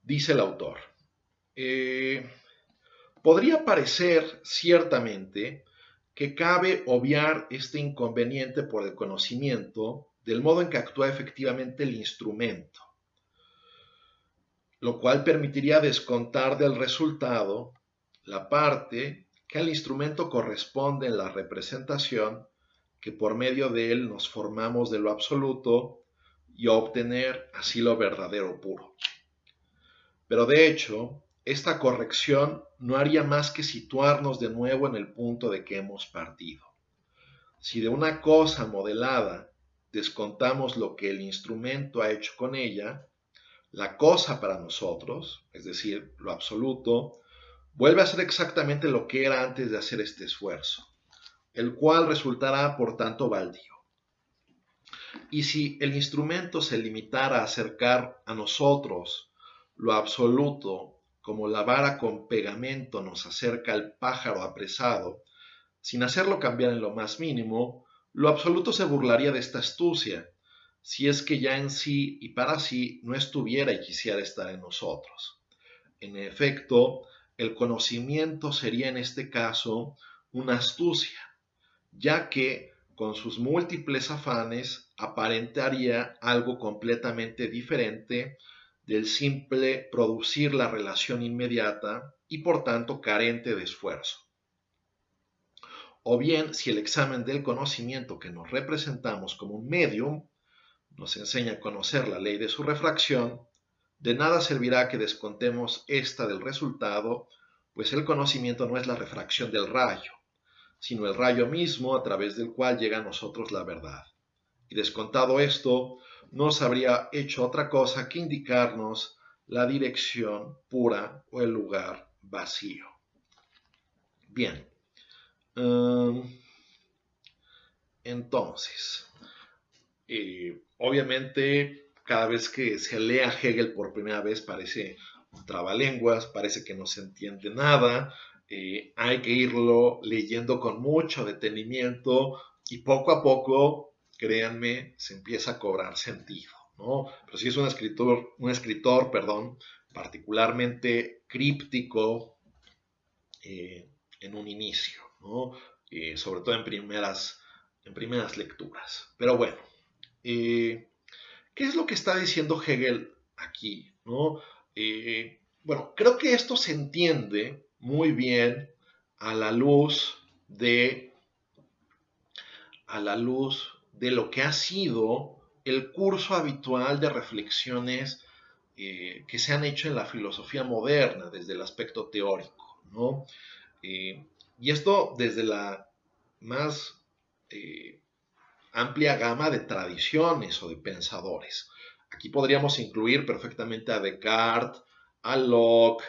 dice el autor. Podría parecer ciertamente que cabe obviar este inconveniente por el conocimiento del modo en que actúa efectivamente el instrumento, lo cual permitiría descontar del resultado la parte que al instrumento corresponde en la representación, que por medio de él nos formamos de lo absoluto y obtener así lo verdadero puro. Pero de hecho, esta corrección no haría más que situarnos de nuevo en el punto de que hemos partido. Si de una cosa modelada descontamos lo que el instrumento ha hecho con ella, la cosa para nosotros, es decir, lo absoluto, vuelve a ser exactamente lo que era antes de hacer este esfuerzo, el cual resultará por tanto baldío. Y si el instrumento se limitara a acercar a nosotros lo absoluto, como la vara con pegamento nos acerca al pájaro apresado, sin hacerlo cambiar en lo más mínimo, lo absoluto se burlaría de esta astucia, si es que ya en sí y para sí no estuviera y quisiera estar en nosotros. En efecto, el conocimiento sería en este caso una astucia, ya que con sus múltiples afanes aparentaría algo completamente diferente del simple producir la relación inmediata y por tanto carente de esfuerzo. O bien, si el examen del conocimiento que nos representamos como un medium nos enseña a conocer la ley de su refracción, de nada servirá que descontemos esta del resultado, pues el conocimiento no es la refracción del rayo, sino el rayo mismo a través del cual llega a nosotros la verdad. Y descontado esto, no nos habría hecho otra cosa que indicarnos la dirección pura o el lugar vacío. Bien, entonces, obviamente cada vez que se lee a Hegel por primera vez parece un trabalenguas, parece que no se entiende nada, hay que irlo leyendo con mucho detenimiento y poco a poco, créanme, se empieza a cobrar sentido, ¿no? Pero sí es un escritor, particularmente críptico en un inicio, ¿no? Sobre todo en primeras lecturas. Pero bueno, ¿qué es lo que está diciendo Hegel aquí, ¿no? Bueno, creo que esto se entiende muy bien a la luz de lo que ha sido el curso habitual de reflexiones que se han hecho en la filosofía moderna desde el aspecto teórico, ¿no? Y esto desde la más amplia gama de tradiciones o de pensadores. Aquí podríamos incluir perfectamente a Descartes, a Locke,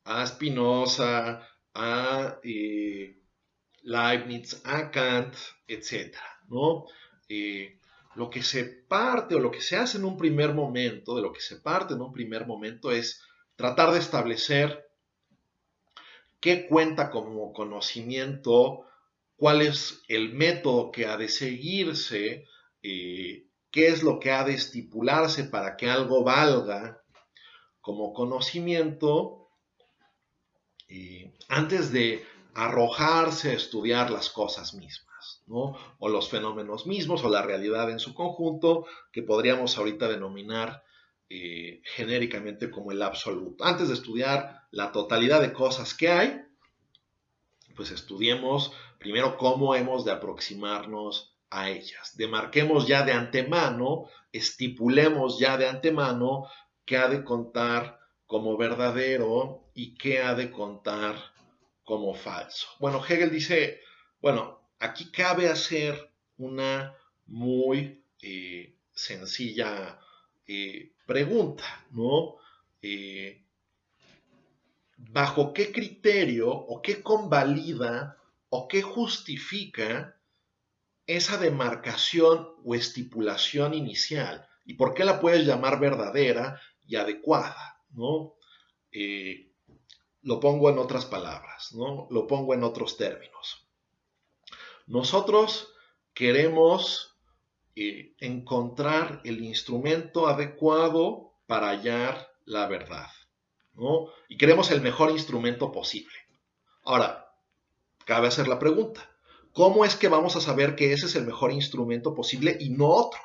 a Spinoza, a Leibniz, a Kant, etc., ¿no? Lo que se parte o lo que se hace en un primer momento, de lo que se parte en un primer momento es tratar de establecer qué cuenta como conocimiento, cuál es el método que ha de seguirse, qué es lo que ha de estipularse para que algo valga como conocimiento, antes de arrojarse a estudiar las cosas mismas, ¿no? O los fenómenos mismos, o la realidad en su conjunto, que podríamos ahorita denominar genéricamente como el absoluto. Antes de estudiar la totalidad de cosas que hay, pues estudiemos primero cómo hemos de aproximarnos a ellas. Demarquemos ya de antemano, estipulemos ya de antemano qué ha de contar como verdadero y qué ha de contar como falso. Bueno, Hegel dice, bueno, aquí cabe hacer una muy sencilla pregunta, ¿no? ¿Bajo qué criterio o qué convalida o qué justifica esa demarcación o estipulación inicial? ¿Y por qué la puedes llamar verdadera y adecuada? ¿No? Lo pongo en otras palabras, ¿no? Lo pongo en otros términos. Nosotros queremos encontrar el instrumento adecuado para hallar la verdad, ¿no? Y queremos el mejor instrumento posible. Ahora, cabe hacer la pregunta, ¿cómo es que vamos a saber que ese es el mejor instrumento posible y no otro?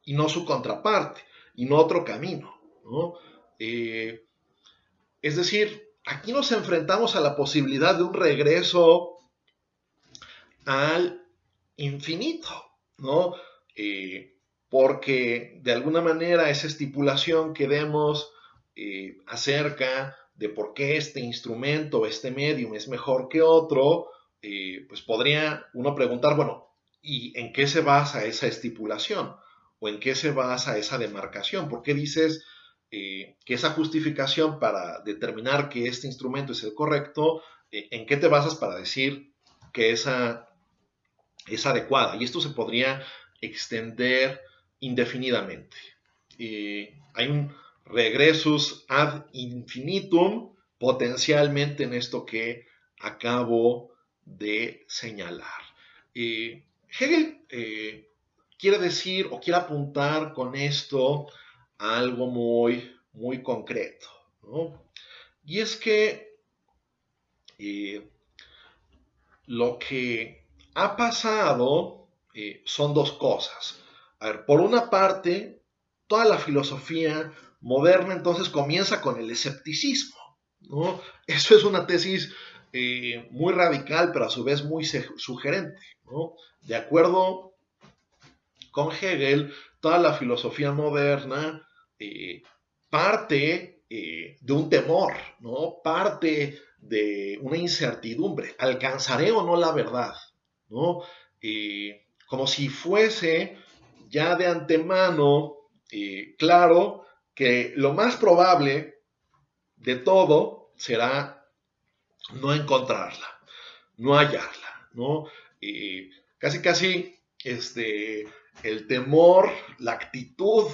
Y no su contraparte, y no otro camino, ¿no? Es decir, aquí nos enfrentamos a la posibilidad de un regreso al infinito, ¿no? Porque de alguna manera esa estipulación que demos acerca de por qué este instrumento, este medium es mejor que otro, pues podría uno preguntar, bueno, ¿y en qué se basa esa estipulación? ¿O en qué se basa esa demarcación? ¿Por qué dices que esa justificación para determinar que este instrumento es el correcto, en qué te basas para decir que esa es adecuada? Y esto se podría extender indefinidamente. Hay un regresus ad infinitum potencialmente en esto que acabo de señalar. Hegel quiere decir o quiere apuntar con esto a algo muy, muy concreto, ¿no? Y es que lo que ha pasado son dos cosas. A ver, por una parte, toda la filosofía moderna entonces comienza con el escepticismo, ¿no? Eso es una tesis muy radical, pero a su vez muy sugerente, ¿no? De acuerdo con Hegel, toda la filosofía moderna parte de un temor, ¿no? Parte de una incertidumbre. ¿Alcanzaré o no la verdad? ¿No? Como si fuese ya de antemano claro que lo más probable de todo será no encontrarla, no hallarla, ¿no? Casi, casi, el temor, la actitud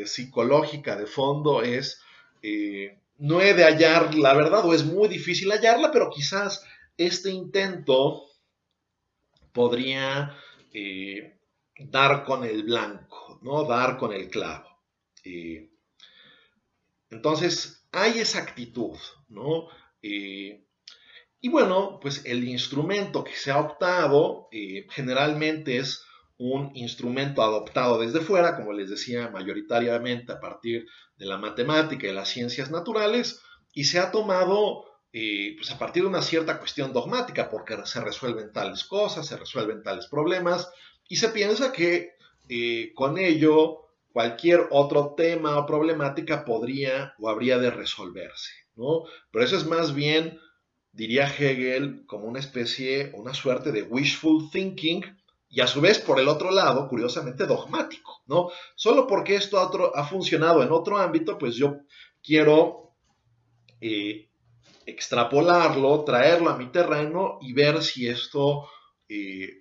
psicológica de fondo es, no he de hallar la verdad o es muy difícil hallarla, pero quizás este intento podría dar con el blanco, ¿no? Dar con el clavo. Eh, entonces, hay esa actitud, ¿no? Y bueno, pues el instrumento que se ha optado generalmente es un instrumento adoptado desde fuera, como les decía, mayoritariamente a partir de la matemática y las ciencias naturales, y se ha tomado pues a partir de una cierta cuestión dogmática, porque se resuelven tales cosas, se resuelven tales problemas, y se piensa que con ello cualquier otro tema o problemática podría o habría de resolverse, ¿no? Pero eso es más bien, diría Hegel, como una especie, una suerte de wishful thinking, y a su vez, por el otro lado, curiosamente dogmático, ¿no? Solo porque esto ha funcionado en otro ámbito, pues yo quiero extrapolarlo, traerlo a mi terreno y ver si esto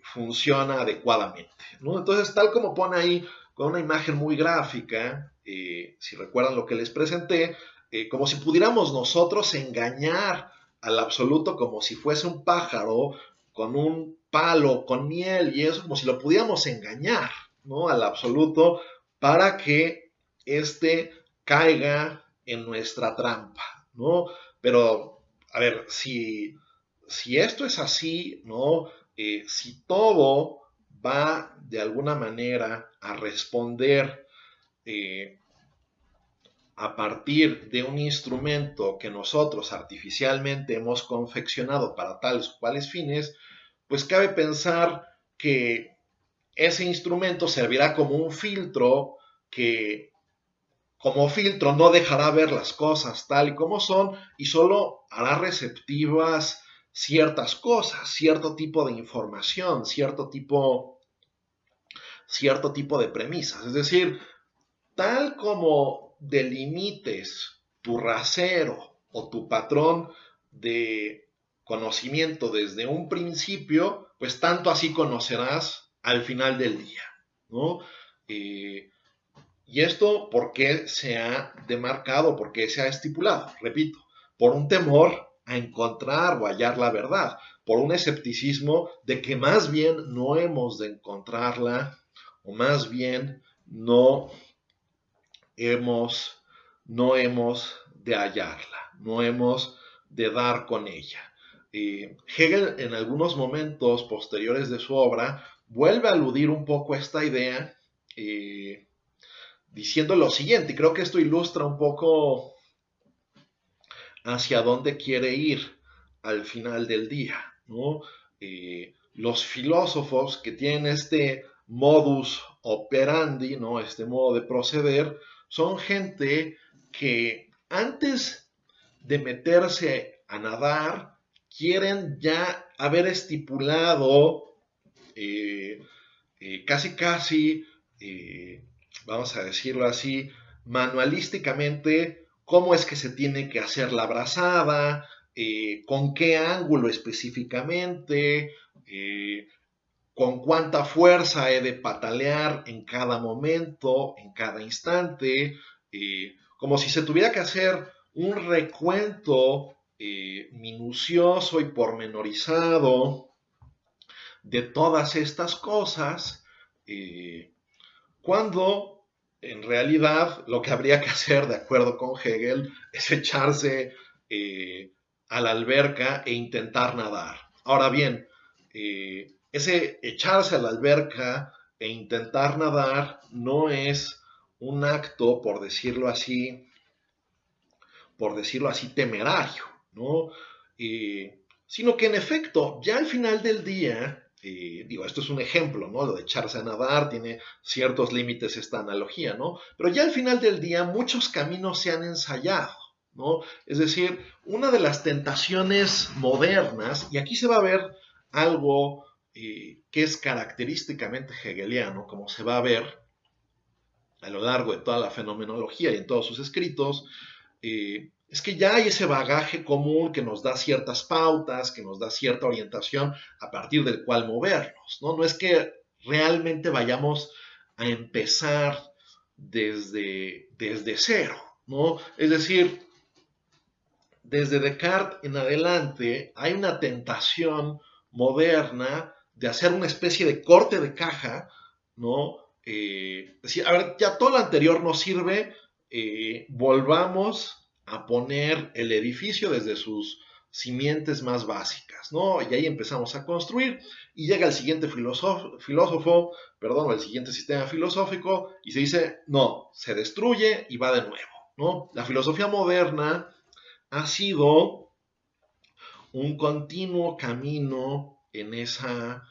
funciona adecuadamente, ¿no? Entonces, tal como pone ahí con una imagen muy gráfica, si recuerdan lo que les presenté, como si pudiéramos nosotros engañar al absoluto como si fuese un pájaro con un palo, con miel y eso, como si lo pudiéramos engañar, ¿no? Al absoluto para que éste caiga en nuestra trampa, ¿no? Pero, a ver, si esto es así, ¿no? Si todo va de alguna manera a responder eh, a partir de un instrumento que nosotros artificialmente hemos confeccionado para tales o cuales fines, pues cabe pensar que ese instrumento servirá como un filtro que como filtro no dejará ver las cosas tal y como son y solo hará receptivas ciertas cosas, cierto tipo de información, cierto tipo de premisas. Es decir, tal como delimites tu rasero o tu patrón de conocimiento desde un principio, pues tanto así conocerás al final del día, ¿no? ¿Y esto por qué se ha demarcado, por qué se ha estipulado? Repito, por un temor a encontrar o hallar la verdad, por un escepticismo de que más bien no hemos de encontrarla o más bien no hemos, no hemos de hallarla, no hemos de dar con ella. Hegel en algunos momentos posteriores de su obra vuelve a aludir un poco a esta idea, diciendo lo siguiente, y creo que esto ilustra un poco hacia dónde quiere ir al final del día, ¿no? Los filósofos que tienen este modus operandi, ¿no? Este modo de proceder, son gente que antes de meterse a nadar, quieren ya haber estipulado casi, vamos a decirlo así, manualísticamente, cómo es que se tiene que hacer la brazada, con qué ángulo específicamente, con cuánta fuerza he de patalear en cada momento, en cada instante, como si se tuviera que hacer un recuento minucioso y pormenorizado de todas estas cosas, cuando en realidad lo que habría que hacer, de acuerdo con Hegel, es echarse a la alberca e intentar nadar. Ahora bien, ese echarse a la alberca e intentar nadar no es un acto, por decirlo así, temerario, ¿no? Sino que en efecto, ya al final del día, digo, esto es un ejemplo, ¿no? Lo de echarse a nadar tiene ciertos límites esta analogía, ¿no? Pero ya al final del día muchos caminos se han ensayado, ¿no? Es decir, una de las tentaciones modernas, y aquí se va a ver algo que es característicamente hegeliano, como se va a ver a lo largo de toda la fenomenología y en todos sus escritos, es que ya hay ese bagaje común que nos da ciertas pautas, que nos da cierta orientación a partir del cual movernos, ¿no? No es que realmente vayamos a empezar desde cero, ¿no? Es decir, desde Descartes en adelante hay una tentación moderna de hacer una especie de corte de caja, ¿no? Decir, a ver, ya todo lo anterior nos sirve, volvamos a poner el edificio desde sus simientes más básicas, ¿no? Y ahí empezamos a construir y llega el siguiente filósofo, perdón, el siguiente sistema filosófico y se dice, no, se destruye y va de nuevo, ¿no? La filosofía moderna ha sido un continuo camino en esa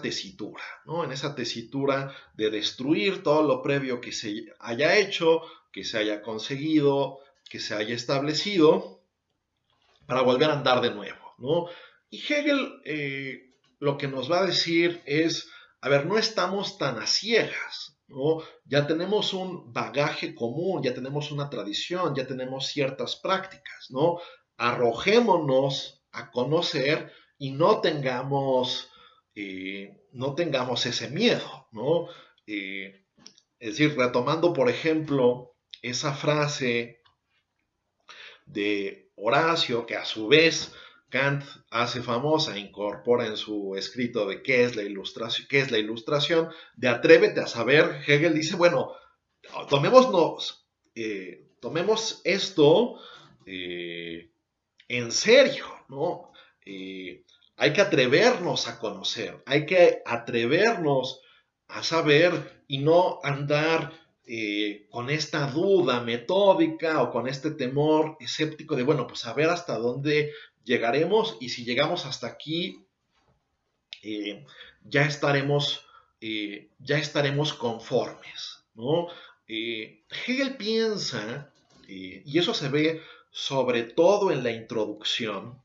tesitura, ¿no? En esa tesitura de destruir todo lo previo que se haya hecho, que se haya conseguido, que se haya establecido, para volver a andar de nuevo, ¿no? Y Hegel lo que nos va a decir es, a ver, no estamos tan a ciegas, ¿no? Ya tenemos un bagaje común, ya tenemos una tradición, ya tenemos ciertas prácticas, ¿no? Arrojémonos a conocer y no tengamos ese miedo, ¿no? Es decir, retomando, por ejemplo, esa frase de Horacio, que a su vez Kant hace famosa, incorpora en su escrito de qué es la ilustración, de atrévete a saber, Hegel dice, bueno, tomemos esto en serio, ¿no? Hay que atrevernos a conocer, hay que atrevernos a saber y no andar con esta duda metódica o con este temor escéptico de, bueno, pues a ver hasta dónde llegaremos y si llegamos hasta aquí, eh, ya, estaremos, ya estaremos conformes, ¿no? Hegel piensa, y eso se ve sobre todo en la introducción,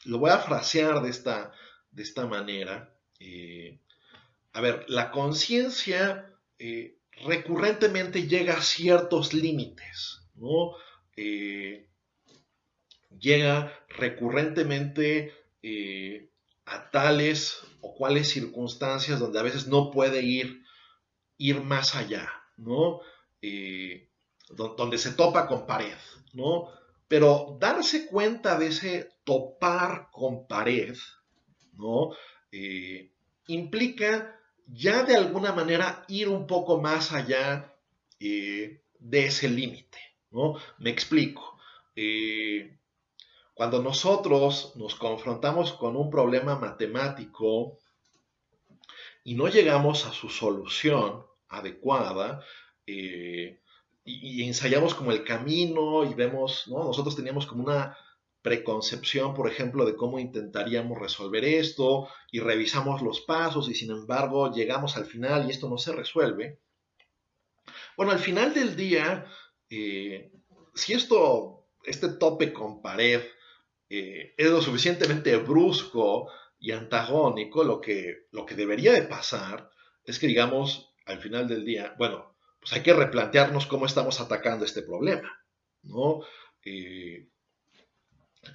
lo voy a frasear de esta manera. A ver, la conciencia recurrentemente llega a ciertos límites, ¿no? Llega recurrentemente a tales o cuales circunstancias donde a veces no puede ir más allá, ¿no? Donde se topa con pared, ¿no? Pero darse cuenta de ese topar con pared, ¿no? Implica ya de alguna manera ir un poco más allá de ese límite, ¿no? Me explico. Cuando nosotros nos confrontamos con un problema matemático y no llegamos a su solución adecuada, y ensayamos como el camino y vemos, ¿no? Nosotros teníamos como una preconcepción, por ejemplo, de cómo intentaríamos resolver esto y revisamos los pasos y sin embargo llegamos al final y esto no se resuelve. Bueno, al final del día, si este tope con pared es lo suficientemente brusco y antagónico, lo que debería de pasar es que digamos, al final del día, bueno, pues hay que replantearnos cómo estamos atacando este problema, ¿no? Eh,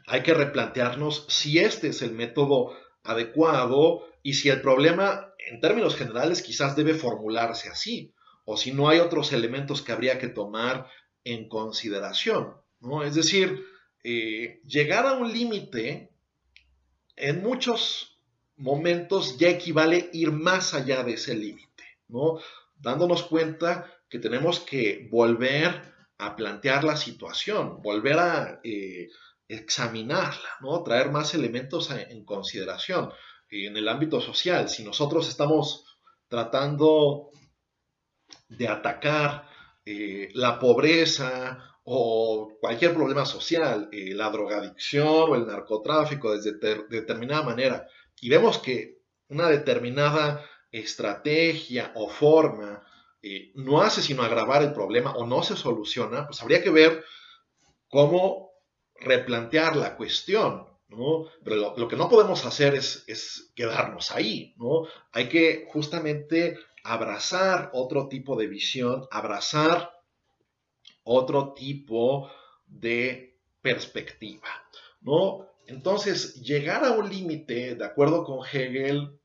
Hay que replantearnos si este es el método adecuado y si el problema, en términos generales, quizás debe formularse así, o si no hay otros elementos que habría que tomar en consideración, ¿no? Es decir, llegar a un límite en muchos momentos ya equivale ir más allá de ese límite, ¿no? Dándonos cuenta que tenemos que volver a plantear la situación, volver a examinarla, ¿no? Traer más elementos en consideración. En el ámbito social, si nosotros estamos tratando de atacar la pobreza o cualquier problema social, la drogadicción o el narcotráfico desde determinada manera, y vemos que una determinada estrategia o forma no hace sino agravar el problema o no se soluciona, pues habría que ver cómo replantear la cuestión, ¿no? Pero lo que no podemos hacer es quedarnos ahí, ¿no? Hay que justamente abrazar otro tipo de visión, abrazar otro tipo de perspectiva, ¿no? Entonces, llegar a un límite, de acuerdo con Hegel,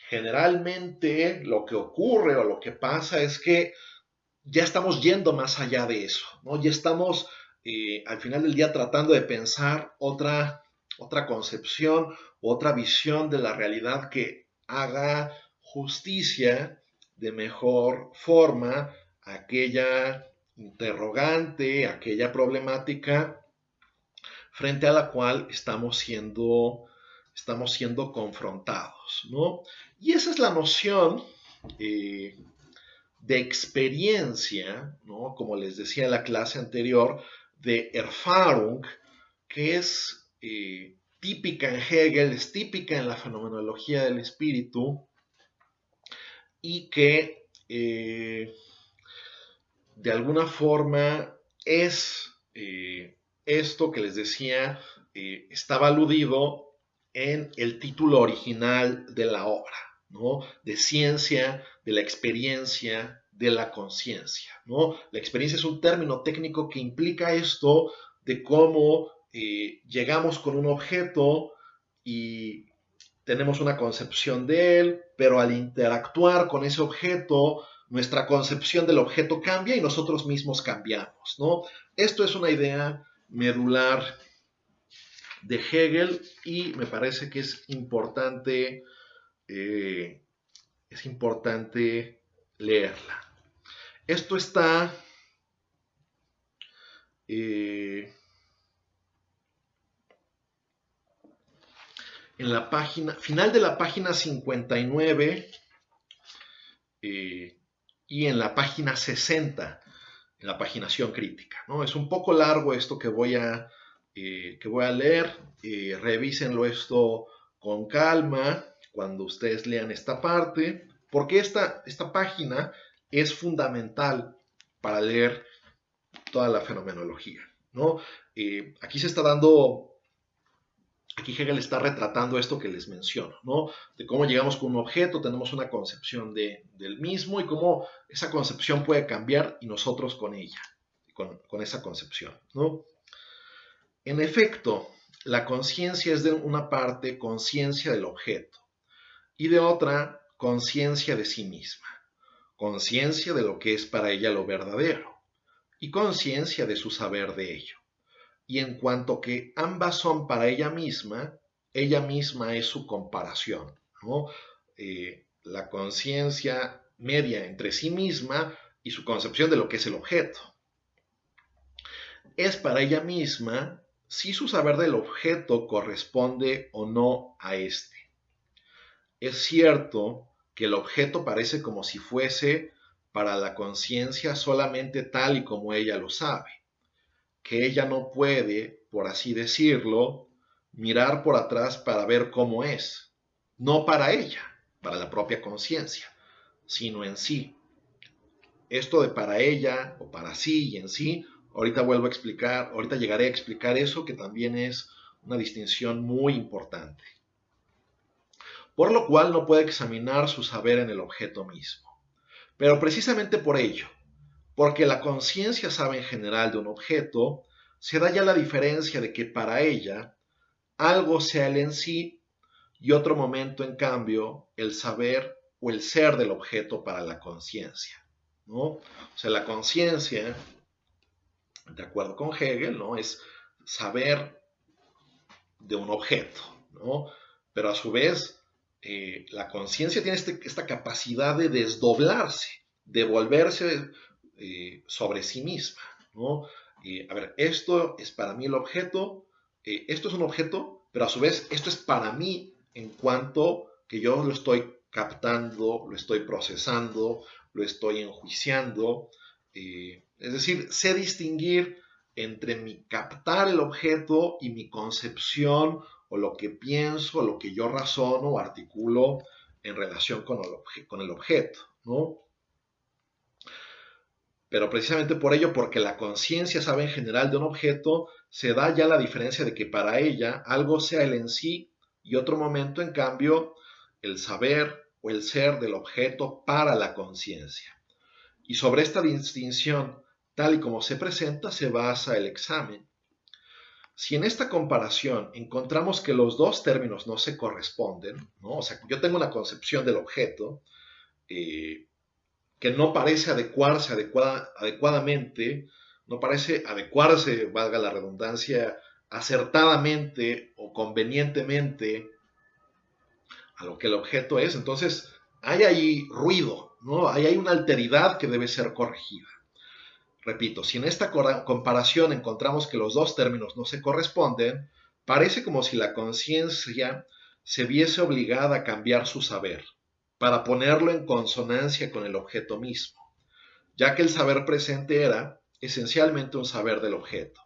generalmente lo que ocurre o lo que pasa es que ya estamos yendo más allá de eso, ¿no? Ya estamos al final del día tratando de pensar otra concepción, otra visión de la realidad que haga justicia de mejor forma a aquella interrogante, aquella problemática frente a la cual estamos siendo confrontados, ¿no? Y esa es la noción eh, de experiencia, ¿no? Como les decía en la clase anterior, de Erfahrung, que es típica en Hegel, es típica en la fenomenología del espíritu y que de alguna forma es esto que les decía, estaba aludido en el título original de la obra, ¿no? De ciencia, de la experiencia, de la conciencia, ¿no? La experiencia es un término técnico que implica esto de cómo llegamos con un objeto y tenemos una concepción de él, pero al interactuar con ese objeto, nuestra concepción del objeto cambia y nosotros mismos cambiamos, ¿no? Esto es una idea medular de Hegel y me parece que es importante leerla. Esto está en la página, final de la página 59 y en la página 60, en la paginación crítica, ¿no? Es un poco largo esto que voy a leer, revísenlo esto con calma cuando ustedes lean esta parte, porque esta página es fundamental para leer toda la fenomenología, ¿no? Aquí Hegel está retratando esto que les menciono, ¿no? De cómo llegamos con un objeto, tenemos una concepción del mismo y cómo esa concepción puede cambiar y nosotros con ella, con esa concepción, ¿no? En efecto, la conciencia es de una parte conciencia del objeto y de otra conciencia de sí misma, conciencia de lo que es para ella lo verdadero y conciencia de su saber de ello. Y en cuanto que ambas son para ella misma es su comparación, ¿no? La conciencia media entre sí misma y su concepción de lo que es el objeto. Es para ella misma si su saber del objeto corresponde o no a este. Es cierto que el objeto parece como si fuese para la conciencia solamente tal y como ella lo sabe, que ella no puede, por así decirlo, mirar por atrás para ver cómo es, no para ella, para la propia conciencia, sino en sí. Esto de para ella o para sí y en sí, ahorita vuelvo a explicar, ahorita llegaré a explicar eso, que también es una distinción muy importante. Por lo cual no puede examinar su saber en el objeto mismo. Pero precisamente por ello, porque la conciencia sabe en general de un objeto, se da ya la diferencia de que para ella algo sea el en sí y otro momento, en cambio, el saber o el ser del objeto para la conciencia, ¿no? O sea, la conciencia, de acuerdo con Hegel, ¿no? Es saber de un objeto, ¿no? Pero a su vez, la conciencia tiene esta capacidad de desdoblarse, de volverse sobre sí misma, ¿no? A ver, esto es para mí el objeto, esto es un objeto, pero a su vez esto es para mí en cuanto que yo lo estoy captando, lo estoy procesando, lo estoy enjuiciando, es decir, sé distinguir entre mi captar el objeto y mi concepción o lo que pienso, lo que yo razono o articulo en relación con el objeto, ¿no? Pero precisamente por ello, porque la conciencia sabe en general de un objeto, se da ya la diferencia de que para ella algo sea el en sí y otro momento, en cambio, el saber o el ser del objeto para la conciencia. Y sobre esta distinción, tal y como se presenta, se basa el examen. Si en esta comparación encontramos que los dos términos no se corresponden, ¿no? O sea, yo tengo una concepción del objeto que no parece adecuarse adecuadamente, no parece adecuarse, valga la redundancia, acertadamente o convenientemente a lo que el objeto es, entonces hay ahí ruido, ¿no? Hay una alteridad que debe ser corregida. Repito, si en esta comparación encontramos que los dos términos no se corresponden, parece como si la conciencia se viese obligada a cambiar su saber para ponerlo en consonancia con el objeto mismo, ya que el saber presente era esencialmente un saber del objeto.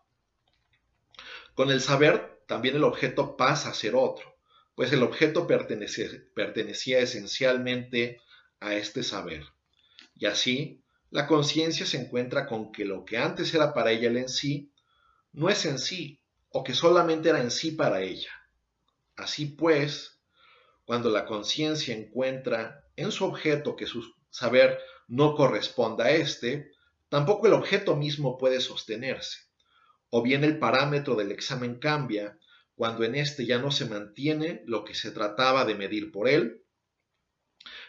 Con el saber, también el objeto pasa a ser otro, pues el objeto pertenecía esencialmente a este saber. Y así, la conciencia se encuentra con que lo que antes era para ella el en sí, no es en sí, o que solamente era en sí para ella. Así pues, cuando la conciencia encuentra en su objeto que su saber no corresponda a éste, tampoco el objeto mismo puede sostenerse. O bien el parámetro del examen cambia cuando en éste ya no se mantiene lo que se trataba de medir por él,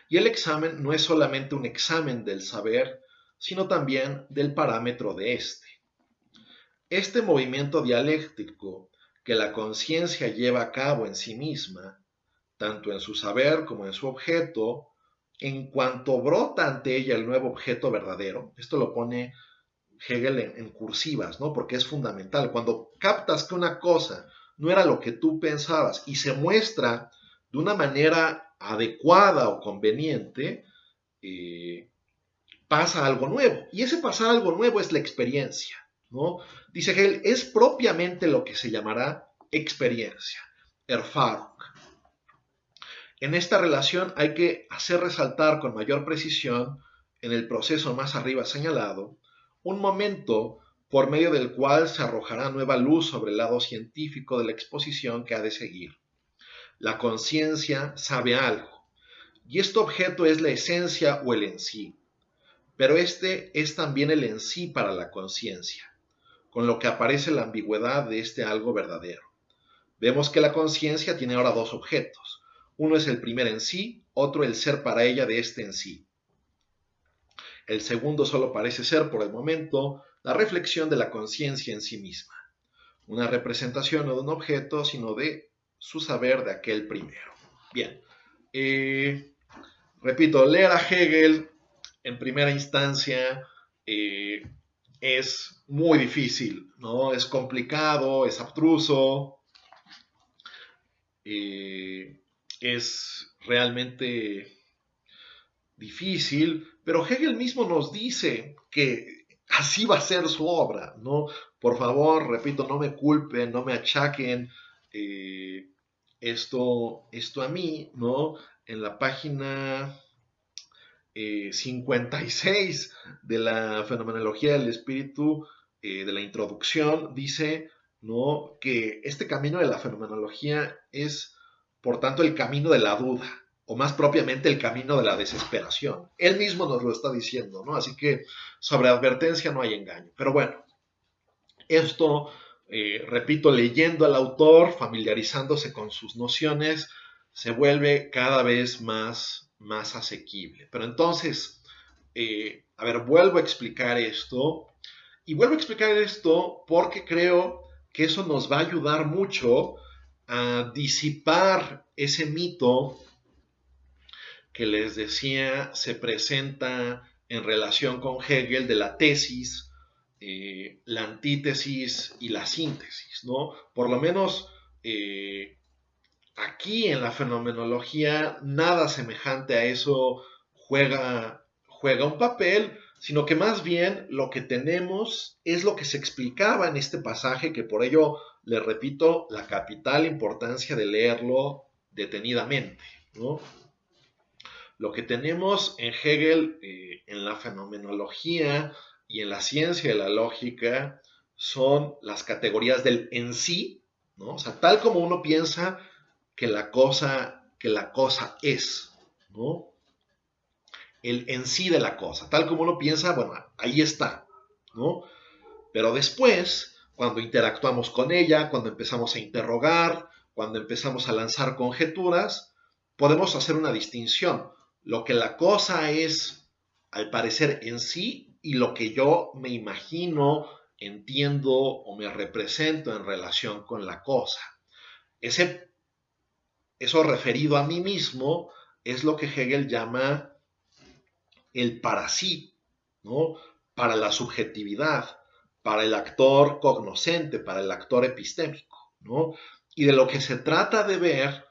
y el examen no es solamente un examen del saber, sino también del parámetro de éste. Este movimiento dialéctico que la conciencia lleva a cabo en sí misma, tanto en su saber como en su objeto, en cuanto brota ante ella el nuevo objeto verdadero, esto lo pone Hegel en cursivas, ¿no? Porque es fundamental. Cuando captas que una cosa no era lo que tú pensabas y se muestra de una manera adecuada o conveniente, pasa algo nuevo. Y ese pasar algo nuevo es la experiencia, ¿no? Dice Hegel, es propiamente lo que se llamará experiencia, Erfahrung. En esta relación hay que hacer resaltar con mayor precisión, en el proceso más arriba señalado, un momento por medio del cual se arrojará nueva luz sobre el lado científico de la exposición que ha de seguir. La conciencia sabe algo, y este objeto es la esencia o el en sí, pero este es también el en sí para la conciencia, con lo que aparece la ambigüedad de este algo verdadero. Vemos que la conciencia tiene ahora dos objetos. Uno es el primer en sí, otro el ser para ella de este en sí. El segundo solo parece ser, por el momento, la reflexión de la conciencia en sí misma. Una representación no de un objeto, sino de su saber de aquel primero. Bien, repito, leer a Hegel en primera instancia es muy difícil, ¿no? Es complicado, es abstruso, eh, es realmente difícil, pero Hegel mismo nos dice que así va a ser su obra, ¿no? Por favor, repito, no me culpen, no me achaquen eh, esto a mí, ¿no? En la página 56 de la Fenomenología del Espíritu, de la introducción, dice, ¿no?, que este camino de la fenomenología es, por tanto, el camino de la duda, o más propiamente el camino de la desesperación. Él mismo nos lo está diciendo, ¿no? Así que sobre advertencia no hay engaño. Pero bueno, esto, repito, leyendo al autor, familiarizándose con sus nociones, se vuelve cada vez más asequible. Pero entonces, a ver, vuelvo a explicar esto. Y vuelvo a explicar esto porque creo que eso nos va a ayudar mucho a disipar ese mito que les decía se presenta en relación con Hegel de la tesis, la antítesis y la síntesis, ¿no? Por lo menos aquí en la fenomenología nada semejante a eso juega un papel, sino que más bien lo que tenemos es lo que se explicaba en este pasaje, que por ello le repito la capital importancia de leerlo detenidamente, ¿no? Lo que tenemos en Hegel, en la fenomenología y en la ciencia de la lógica, son las categorías del en sí, ¿no? O sea, tal como uno piensa que la cosa es, ¿no? El en sí de la cosa, tal como uno piensa, bueno, ahí está, ¿no? Pero después, cuando interactuamos con ella, cuando empezamos a interrogar, cuando empezamos a lanzar conjeturas, podemos hacer una distinción. Lo que la cosa es, al parecer, en sí, y lo que yo me imagino, entiendo o me represento en relación con la cosa. Eso referido a mí mismo es lo que Hegel llama el para sí, ¿no? Para la subjetividad, para el actor cognoscente, para el actor epistémico, ¿no? Y de lo que se trata de ver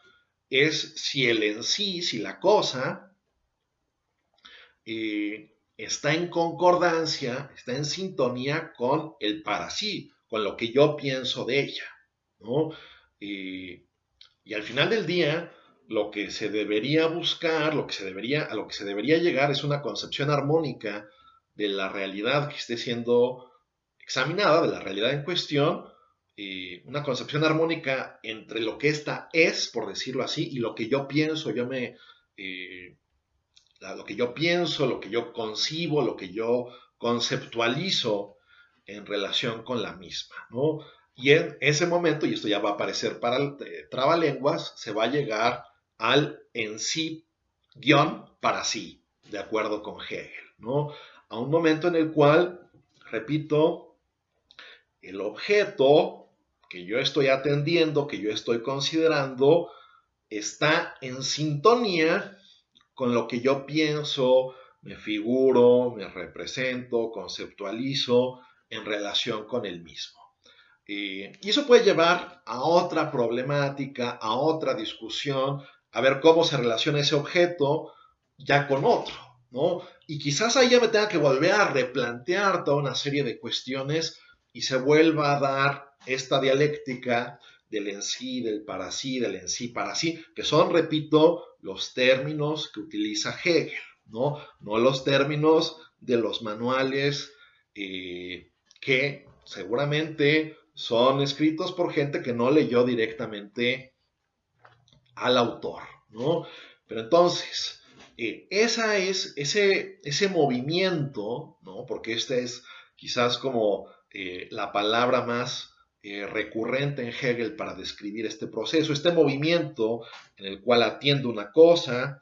es si el en sí, si la cosa está en concordancia, está en sintonía con el para sí, con lo que yo pienso de ella, ¿no? Y al final del día, lo que se debería buscar, a lo que se debería llegar es una concepción armónica de la realidad que esté siendo examinada, de la realidad en cuestión, una concepción armónica entre lo que ésta es, por decirlo así, y lo que yo pienso, lo que yo pienso, lo que yo concibo, lo que yo conceptualizo en relación con la misma, ¿no? Y en ese momento, y esto ya va a aparecer para el trabalenguas, se va a llegar al en sí guión para sí, de acuerdo con Hegel, ¿no? A un momento en el cual, repito, el objeto que yo estoy atendiendo, que yo estoy considerando, está en sintonía con lo que yo pienso, me figuro, me represento, conceptualizo en relación con el mismo. Y eso puede llevar a otra problemática, a otra discusión, a ver cómo se relaciona ese objeto ya con otro, ¿no? Y quizás ahí ya me tenga que volver a replantear toda una serie de cuestiones y se vuelva a dar esta dialéctica del en sí, del para sí, del en sí para sí, que son, repito, los términos que utiliza Hegel, ¿no? No los términos de los manuales que seguramente son escritos por gente que no leyó directamente al autor, ¿no? Pero entonces, ese movimiento, ¿no? Porque esta es quizás como la palabra más recurrente en Hegel para describir este proceso, este movimiento en el cual atiendo una cosa,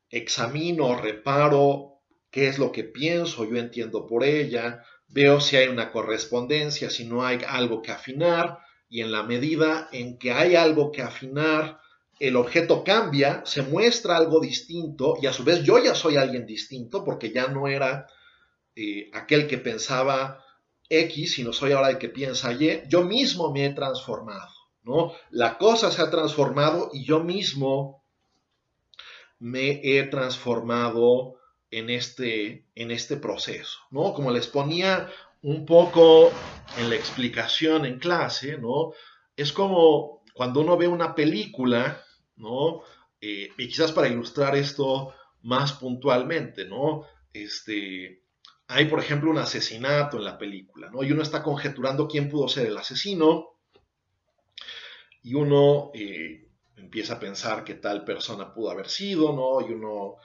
examino, reparo qué es lo que pienso, yo entiendo por ella, veo si hay una correspondencia, si no hay algo que afinar, y en la medida en que hay algo que afinar, el objeto cambia, se muestra algo distinto, y a su vez yo ya soy alguien distinto, porque ya no era aquel que pensaba X, sino soy ahora el que piensa Y, yo mismo me he transformado, ¿no? La cosa se ha transformado y yo mismo me he transformado en este proceso, ¿no? Como les ponía un poco en la explicación en clase, ¿no? Es como cuando uno ve una película, ¿no? Y quizás para ilustrar esto más puntualmente, ¿no? Hay, por ejemplo, un asesinato en la película, ¿no? Y uno está conjeturando quién pudo ser el asesino y uno empieza a pensar que tal persona pudo haber sido, ¿no? Y uno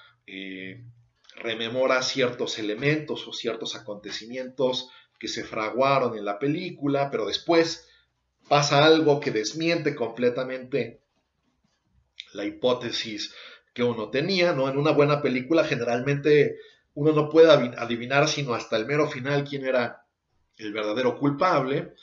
rememora ciertos elementos o ciertos acontecimientos que se fraguaron en la película, pero después pasa algo que desmiente completamente la hipótesis que uno tenía, ¿no? En una buena película generalmente uno no puede adivinar sino hasta el mero final quién era el verdadero culpable,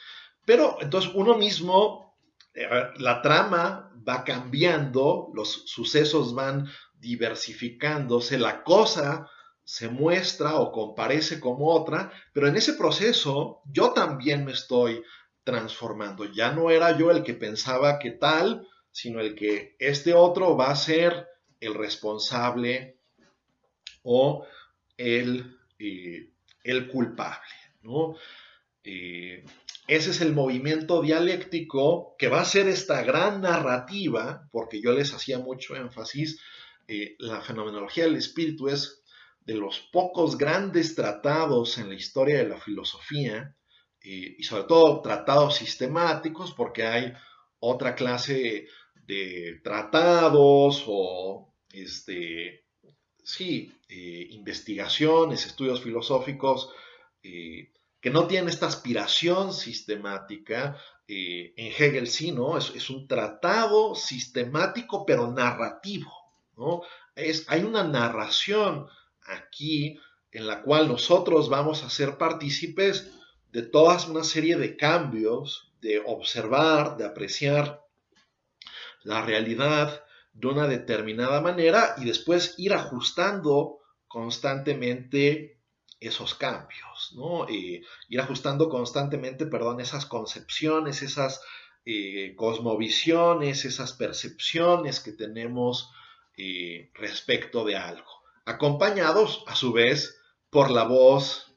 pero entonces uno mismo, la trama va cambiando, los sucesos van diversificándose, la cosa se muestra o comparece como otra, pero en ese proceso yo también me estoy transformando. Ya no era yo el que pensaba que tal, sino el que este otro va a ser el responsable o el, el culpable, ¿no? Eh, Ese es el movimiento dialéctico que va a ser esta gran narrativa, porque yo les hacía mucho énfasis, la fenomenología del espíritu es de los pocos grandes tratados en la historia de la filosofía, y sobre todo tratados sistemáticos, porque hay otra clase de tratados o sí, investigaciones, estudios filosóficos que no tienen esta aspiración sistemática. En Hegel sí, ¿no? Es un tratado sistemático pero narrativo, ¿no? Hay una narración aquí en la cual nosotros vamos a ser partícipes de toda una serie de cambios, de observar, de apreciar la realidad de una determinada manera y después ir ajustando constantemente esos cambios, ¿no? Ir ajustando constantemente, perdón, esas concepciones, esas cosmovisiones, esas percepciones que tenemos respecto de algo, acompañados a su vez por la voz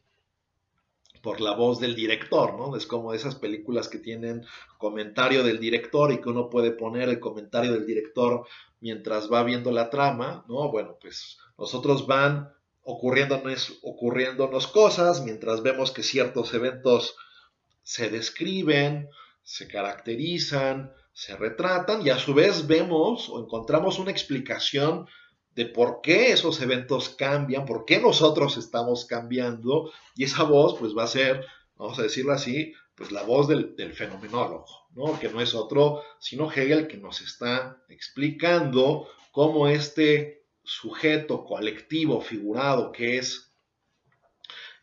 del director, ¿no? Es como esas películas que tienen comentario del director y que uno puede poner el comentario del director mientras va viendo la trama, ¿no? Bueno, pues nosotros van ocurriéndonos cosas mientras vemos que ciertos eventos se describen, se caracterizan, se retratan y a su vez vemos o encontramos una explicación de por qué esos eventos cambian, por qué nosotros estamos cambiando y esa voz pues va a ser, vamos a decirlo así, pues la voz del fenomenólogo, ¿no? Que no es otro sino Hegel que nos está explicando cómo este sujeto colectivo figurado que es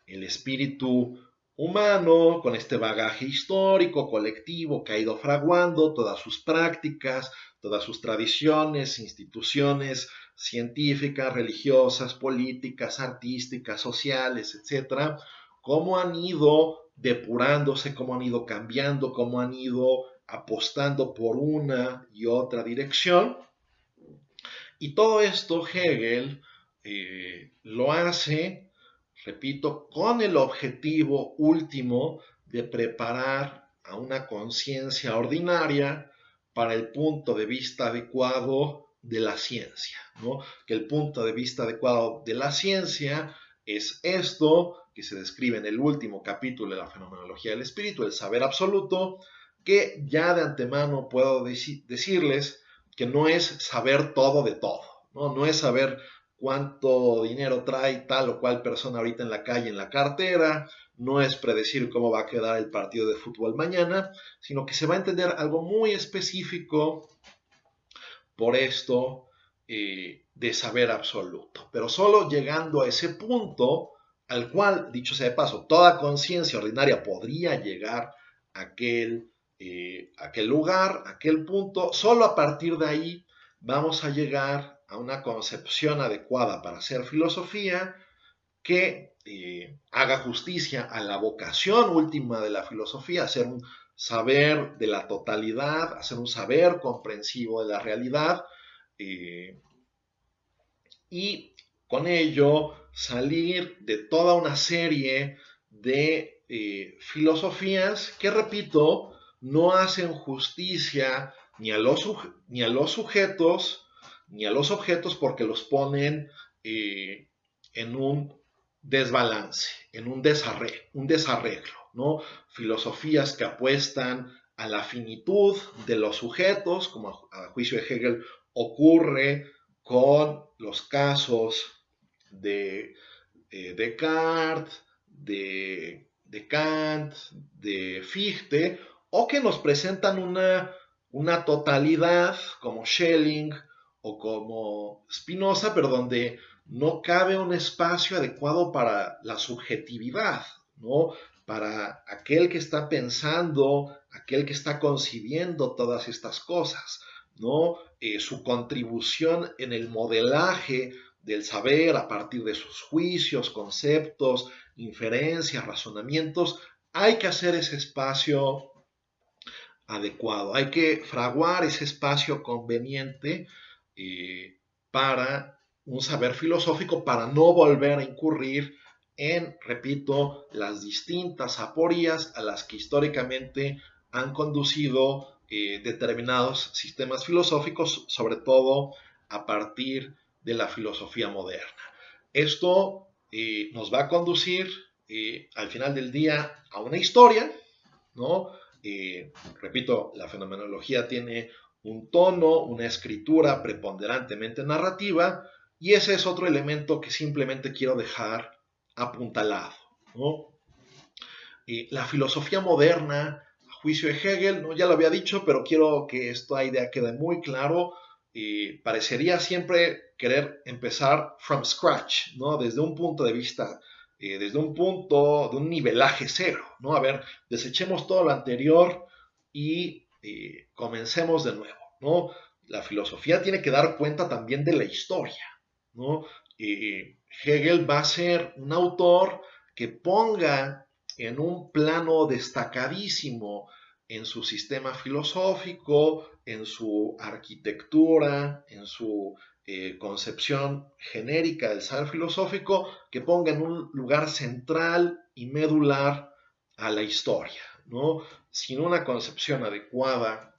el espíritu humano, con este bagaje histórico, colectivo, que ha ido fraguando todas sus prácticas, todas sus tradiciones, instituciones científicas, religiosas, políticas, artísticas, sociales, etcétera, cómo han ido depurándose, cómo han ido cambiando, cómo han ido apostando por una y otra dirección. Y todo esto Hegel lo hace, repito, con el objetivo último de preparar a una conciencia ordinaria para el punto de vista adecuado de la ciencia, ¿no? Que el punto de vista adecuado de la ciencia es esto que se describe en el último capítulo de la fenomenología del espíritu, el saber absoluto, que ya de antemano puedo decirles que no es saber todo de todo, ¿no? No es saber cuánto dinero trae tal o cual persona ahorita en la calle en la cartera, no es predecir cómo va a quedar el partido de fútbol mañana, sino que se va a entender algo muy específico por esto de saber absoluto. Pero solo llegando a ese punto, al cual, dicho sea de paso, toda conciencia ordinaria podría llegar a aquel lugar, a aquel punto, solo a partir de ahí vamos a llegar a una concepción adecuada para hacer filosofía que haga justicia a la vocación última de la filosofía, hacer un saber de la totalidad, hacer un saber comprensivo de la realidad, y con ello salir de toda una serie de filosofías que, repito, no hacen justicia ni a los sujetos ni a los objetos, porque los ponen en un desbalance, en un desarreglo, ¿no? Filosofías que apuestan a la finitud de los sujetos, como a juicio de Hegel ocurre con los casos de Descartes, de Kant, de Fichte, o que nos presentan una totalidad como Schelling o como Spinoza, pero donde no cabe un espacio adecuado para la subjetividad, ¿no? Para aquel que está pensando, aquel que está concibiendo todas estas cosas, ¿no? Su contribución en el modelaje del saber a partir de sus juicios, conceptos, inferencias, razonamientos. Hay que hacer ese espacio adecuado, hay que fraguar ese espacio conveniente para un saber filosófico, para no volver a incurrir en, repito, las distintas aporías a las que históricamente han conducido determinados sistemas filosóficos, sobre todo a partir de la filosofía moderna. Esto nos va a conducir al final del día a una historia, ¿no? Repito, la fenomenología tiene un tono, una escritura preponderantemente narrativa, y ese es otro elemento que simplemente quiero dejar apuntalado, ¿no? La filosofía moderna, a juicio de Hegel, ¿no? Ya lo había dicho, pero quiero que esta idea quede muy claro, parecería siempre querer empezar from scratch, ¿no? Desde un punto de vista, desde un punto de un nivelaje cero, ¿no? A ver, desechemos todo lo anterior y comencemos de nuevo, ¿no? La filosofía tiene que dar cuenta también de la historia, ¿no? Hegel va a ser un autor que ponga en un plano destacadísimo en su sistema filosófico, en su arquitectura, en su concepción genérica del saber filosófico, que ponga en un lugar central y medular a la historia, ¿no? Sin una concepción adecuada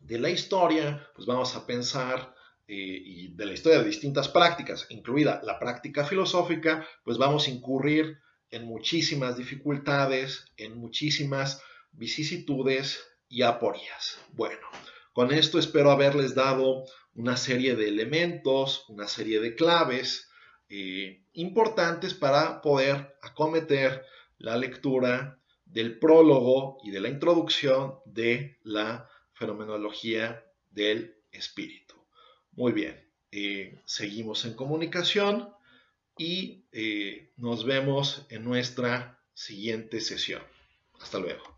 de la historia, pues vamos a pensar, y de la historia de distintas prácticas, incluida la práctica filosófica, pues vamos a incurrir en muchísimas dificultades, en muchísimas vicisitudes y aporías. Bueno, con esto espero haberles dado una serie de elementos, una serie de claves importantes para poder acometer la lectura del prólogo y de la introducción de la fenomenología del espíritu. Muy bien, seguimos en comunicación y nos vemos en nuestra siguiente sesión. Hasta luego.